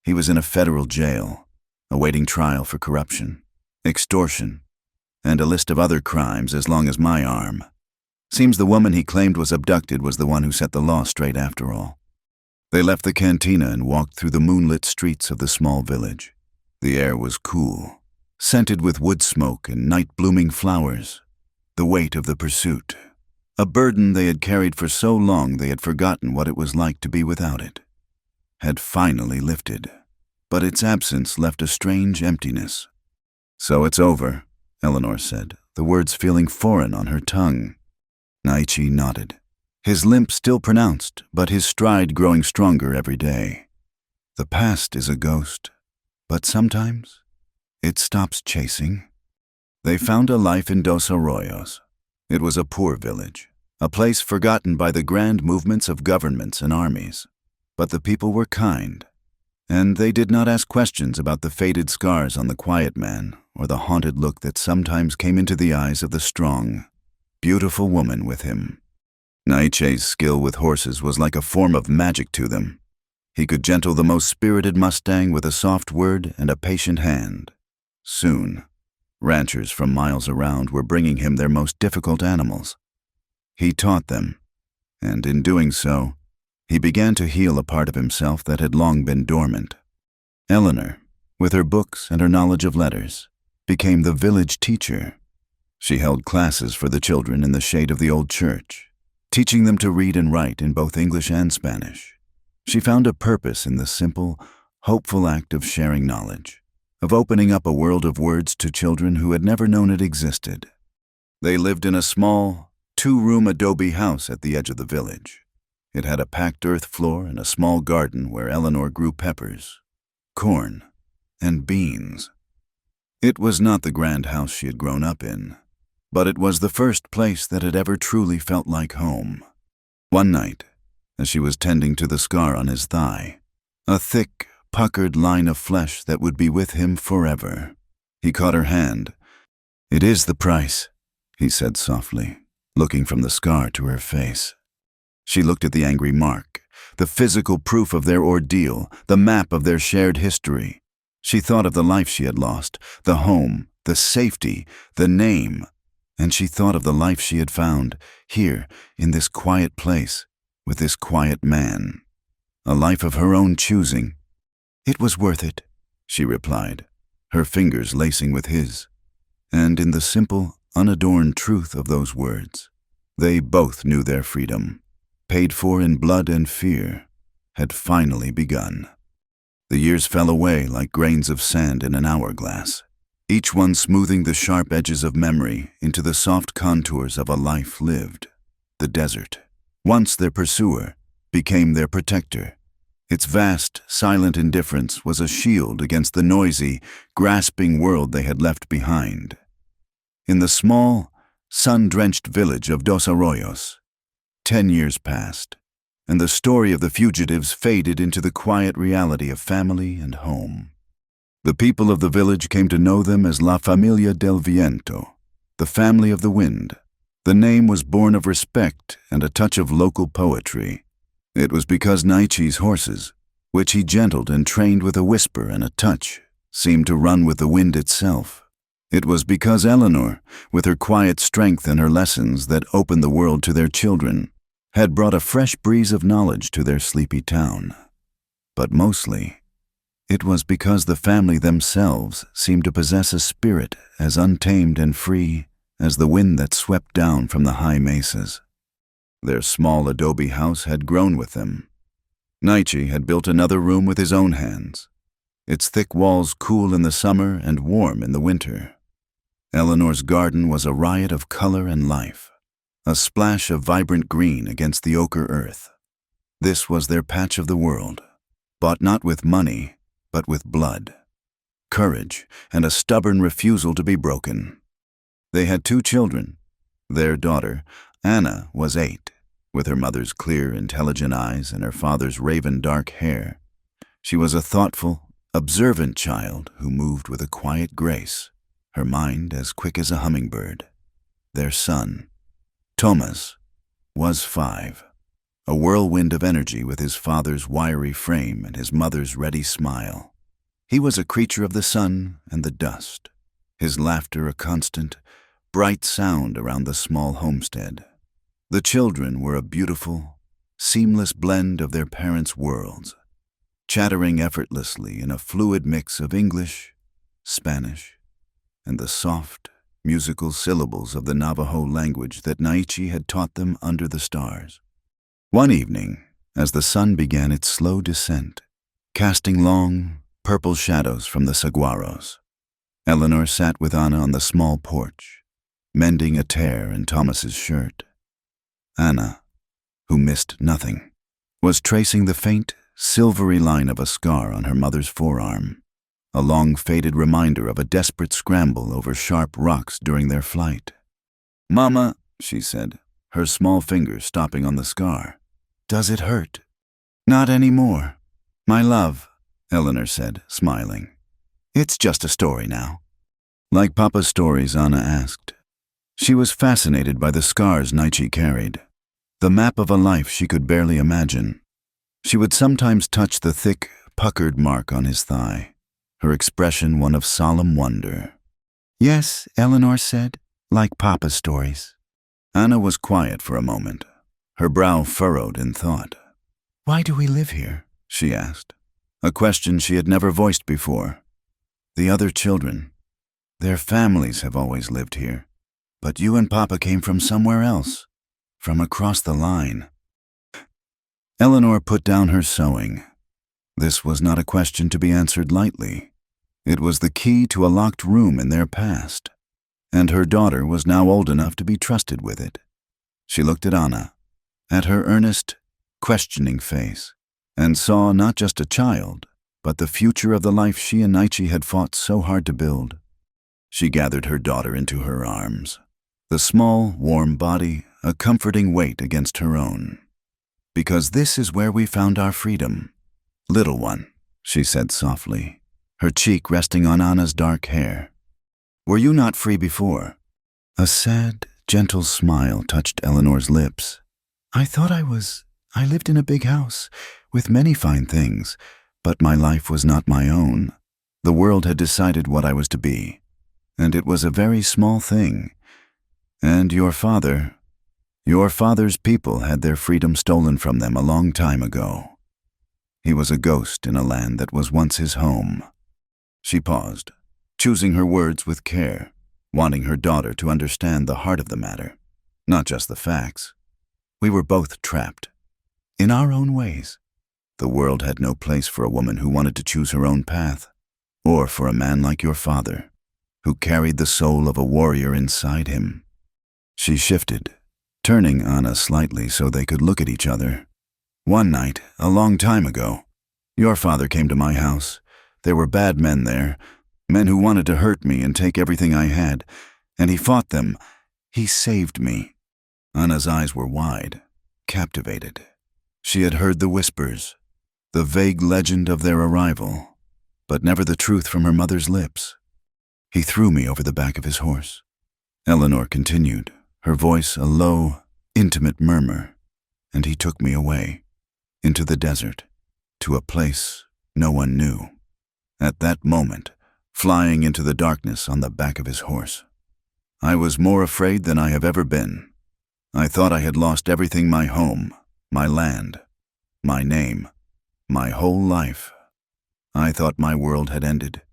He was in a federal jail, awaiting trial for corruption, extortion, and a list of other crimes as long as my arm. Seems the woman he claimed was abducted was the one who set the law straight after all. They left the cantina and walked through the moonlit streets of the small village. The air was cool, scented with wood smoke and night-blooming flowers. The weight of the pursuit, a burden they had carried for so long they had forgotten what it was like to be without it, had finally lifted. But its absence left a strange emptiness. "So it's over," Eleanor said, the words feeling foreign on her tongue. Naichi nodded, his limp still pronounced, but his stride growing stronger every day. "The past is a ghost, but sometimes it stops chasing." They found a life in Dos Arroyos. It was a poor village, a place forgotten by the grand movements of governments and armies. But the people were kind, and they did not ask questions about the faded scars on the quiet man or the haunted look that sometimes came into the eyes of the strong, beautiful woman with him. Naiche's skill with horses was like a form of magic to them. He could gentle the most spirited mustang with a soft word and a patient hand. Soon, ranchers from miles around were bringing him their most difficult animals. He taught them, and in doing so, he began to heal a part of himself that had long been dormant. Eleanor, with her books and her knowledge of letters, became the village teacher. She held classes for the children in the shade of the old church, teaching them to read and write in both English and Spanish. She found a purpose in the simple, hopeful act of sharing knowledge. of opening up a world of words to children who had never known it existed. They lived in a small, two-room adobe house at the edge of the village. It had a packed earth floor and a small garden where Eleanor grew peppers, corn, and beans. It was not the grand house she had grown up in, but it was the first place that had ever truly felt like home. One night, as she was tending to the scar on his thigh, a thick, puckered line of flesh that would be with him forever, he caught her hand. "It is the price," he said softly, looking from the scar to her face. She looked at the angry mark, the physical proof of their ordeal, the map of their shared history. She thought of the life she had lost, the home, the safety, the name, and she thought of the life she had found, here, in this quiet place, with this quiet man. A life of her own choosing. "It was worth it," she replied, her fingers lacing with his. And in the simple, unadorned truth of those words, they both knew their freedom, paid for in blood and fear, had finally begun. The years fell away like grains of sand in an hourglass, each one smoothing the sharp edges of memory into the soft contours of a life lived. The desert, once their pursuer, became their protector. Its vast, silent indifference was a shield against the noisy, grasping world they had left behind. In the small, sun-drenched village of Dos Arroyos, 10 years passed, and the story of the fugitives faded into the quiet reality of family and home. The people of the village came to know them as La Familia del Viento, the family of the wind. The name was born of respect and a touch of local poetry. It was because Naichi's horses, which he gentled and trained with a whisper and a touch, seemed to run with the wind itself. It was because Eleanor, with her quiet strength and her lessons that opened the world to their children, had brought a fresh breeze of knowledge to their sleepy town. But mostly, it was because the family themselves seemed to possess a spirit as untamed and free as the wind that swept down from the high mesas. Their small adobe house had grown with them. Naichi had built another room with his own hands, its thick walls cool in the summer and warm in the winter. Eleanor's garden was a riot of color and life, a splash of vibrant green against the ochre earth. This was their patch of the world, bought not with money, but with blood, courage, and a stubborn refusal to be broken. They had 2 children. Their daughter, Anna, was 8, with her mother's clear, intelligent eyes and her father's raven-dark hair. She was a thoughtful, observant child who moved with a quiet grace, her mind as quick as a hummingbird. Their son, Thomas, was 5, a whirlwind of energy with his father's wiry frame and his mother's ready smile. He was a creature of the sun and the dust, his laughter a constant, bright sound around the small homestead. The children were a beautiful, seamless blend of their parents' worlds, chattering effortlessly in a fluid mix of English, Spanish, and the soft, musical syllables of the Navajo language that Naichi had taught them under the stars. One evening, as the sun began its slow descent, casting long, purple shadows from the saguaros, Eleanor sat with Anna on the small porch, mending a tear in Thomas's shirt. Anna, who missed nothing, was tracing the faint, silvery line of a scar on her mother's forearm, a long faded reminder of a desperate scramble over sharp rocks during their flight. "Mama," she said, her small fingers stopping on the scar. "Does it hurt?" "Not anymore, my love," Eleanor said, smiling. "It's just a story now." Like Papa's stories, Anna asked. She was fascinated by the scars Naichi carried, the map of a life she could barely imagine. She would sometimes touch the thick, puckered mark on his thigh, her expression one of solemn wonder. "Yes," Eleanor said, "like Papa's stories." Anna was quiet for a moment, her brow furrowed in thought. "Why do we live here?" she asked, a question she had never voiced before. "The other children, their families have always lived here, but you and Papa came from somewhere else, from across the line." Eleanor put down her sewing. This was not a question to be answered lightly. It was the key to a locked room in their past, and her daughter was now old enough to be trusted with it. She looked at Anna, at her earnest, questioning face, and saw not just a child, but the future of the life she and Naichi had fought so hard to build. She gathered her daughter into her arms, the small, warm body a comforting weight against her own. "Because this is where we found our freedom, little one," she said softly, her cheek resting on Anna's dark hair. "Were you not free before?" A sad, gentle smile touched Eleanor's lips. I thought I lived in a big house, with many fine things, but my life was not my own. The world had decided what I was to be, and it was a very small thing. And your father's people had their freedom stolen from them a long time ago. He was a ghost in a land that was once his home." She paused, choosing her words with care, wanting her daughter to understand the heart of the matter, not just the facts. "We were both trapped, in our own ways. The world had no place for a woman who wanted to choose her own path, or for a man like your father, who carried the soul of a warrior inside him." She shifted, turning Anna slightly so they could look at each other. "One night, a long time ago, your father came to my house. There were bad men there, men who wanted to hurt me and take everything I had, and he fought them. He saved me." Anna's eyes were wide, captivated. She had heard the whispers, the vague legend of their arrival, but never the truth from her mother's lips. "He threw me over the back of his horse," Eleanor continued, her voice a low, intimate murmur, "and he took me away, into the desert, to a place no one knew. At that moment, flying into the darkness on the back of his horse. I was more afraid than I have ever been. I thought I had lost everything: my home, my land, my name, my whole life. I thought my world had ended."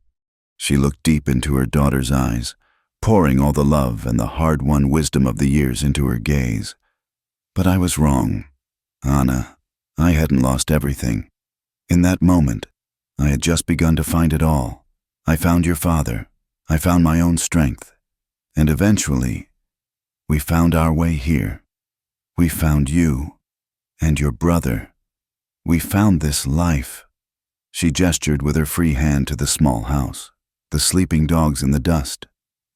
She looked deep into her daughter's eyes, pouring all the love and the hard-won wisdom of the years into her gaze. "But I was wrong, Anna. I hadn't lost everything. In that moment, I had just begun to find it all. I found your father. I found my own strength. And eventually, we found our way here. We found you and your brother. We found this life." She gestured with her free hand to the small house, the sleeping dogs in the dust,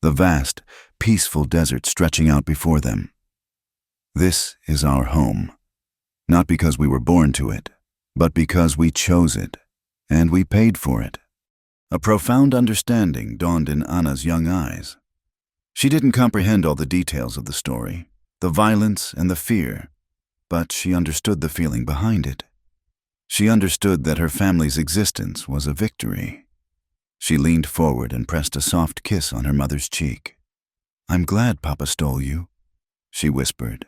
the vast, peaceful desert stretching out before them. "This is our home, not because we were born to it, but because we chose it, and we paid for it." A profound understanding dawned in Anna's young eyes. She didn't comprehend all the details of the story, the violence and the fear, but she understood the feeling behind it. She understood that her family's existence was a victory. She leaned forward and pressed a soft kiss on her mother's cheek. "I'm glad Papa stole you," she whispered.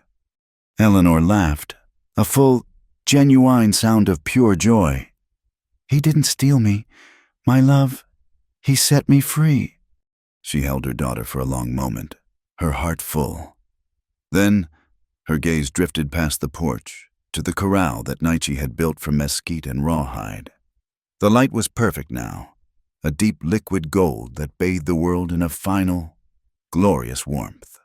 Eleanor laughed, a full, genuine sound of pure joy. "He didn't steal me, my love. He set me free." She held her daughter for a long moment, her heart full. Then, her gaze drifted past the porch to the corral that Naichi had built from mesquite and rawhide. The light was perfect now, a deep liquid gold that bathed the world in a final, glorious warmth.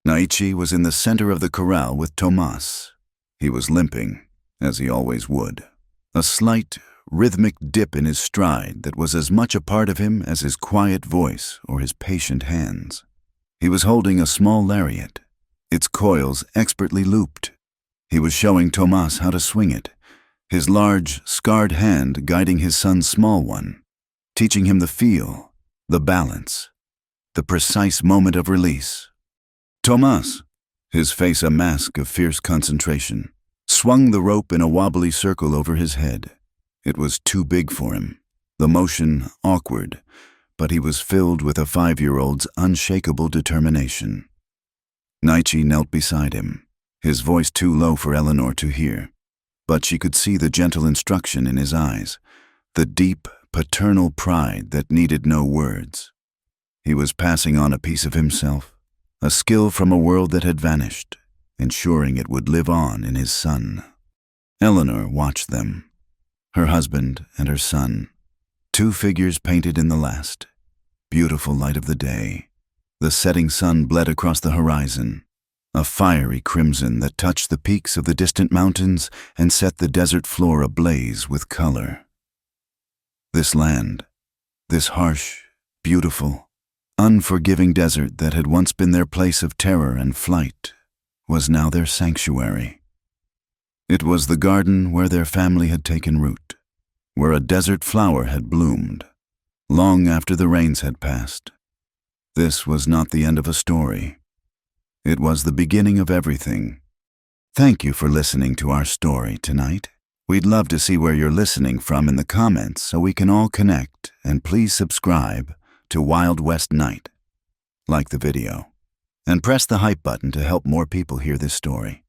Naichi was in the center of the corral with Tomas. He was limping, as he always would, a slight, rhythmic dip in his stride that was as much a part of him as his quiet voice or his patient hands. He was holding a small lariat, its coils expertly looped. He was showing Tomas how to swing it, his large, scarred hand guiding his son's small one, teaching him the feel, the balance, the precise moment of release. Tomas, his face a mask of fierce concentration, swung the rope in a wobbly circle over his head. It was too big for him, the motion awkward, but he was filled with a 5-year-old's unshakable determination. Naichi knelt beside him, his voice too low for Eleanor to hear, but she could see the gentle instruction in his eyes, the deep, paternal pride that needed no words. He was passing on a piece of himself, a skill from a world that had vanished, ensuring it would live on in his son. Eleanor watched them, her husband and her son, 2 figures painted in the last. Beautiful light of the day. The setting sun bled across the horizon, a fiery crimson that touched the peaks of the distant mountains and set the desert floor ablaze with color. This land, this harsh, beautiful, unforgiving desert that had once been their place of terror and flight, was now their sanctuary. It was the garden where their family had taken root, where a desert flower had bloomed, long after the rains had passed. This was not the end of a story. It was the beginning of everything. Thank you for listening to our story tonight. We'd love to see where you're listening from in the comments so we can all connect, and please subscribe to Wild West Night. Like the video, and press the hype button to help more people hear this story.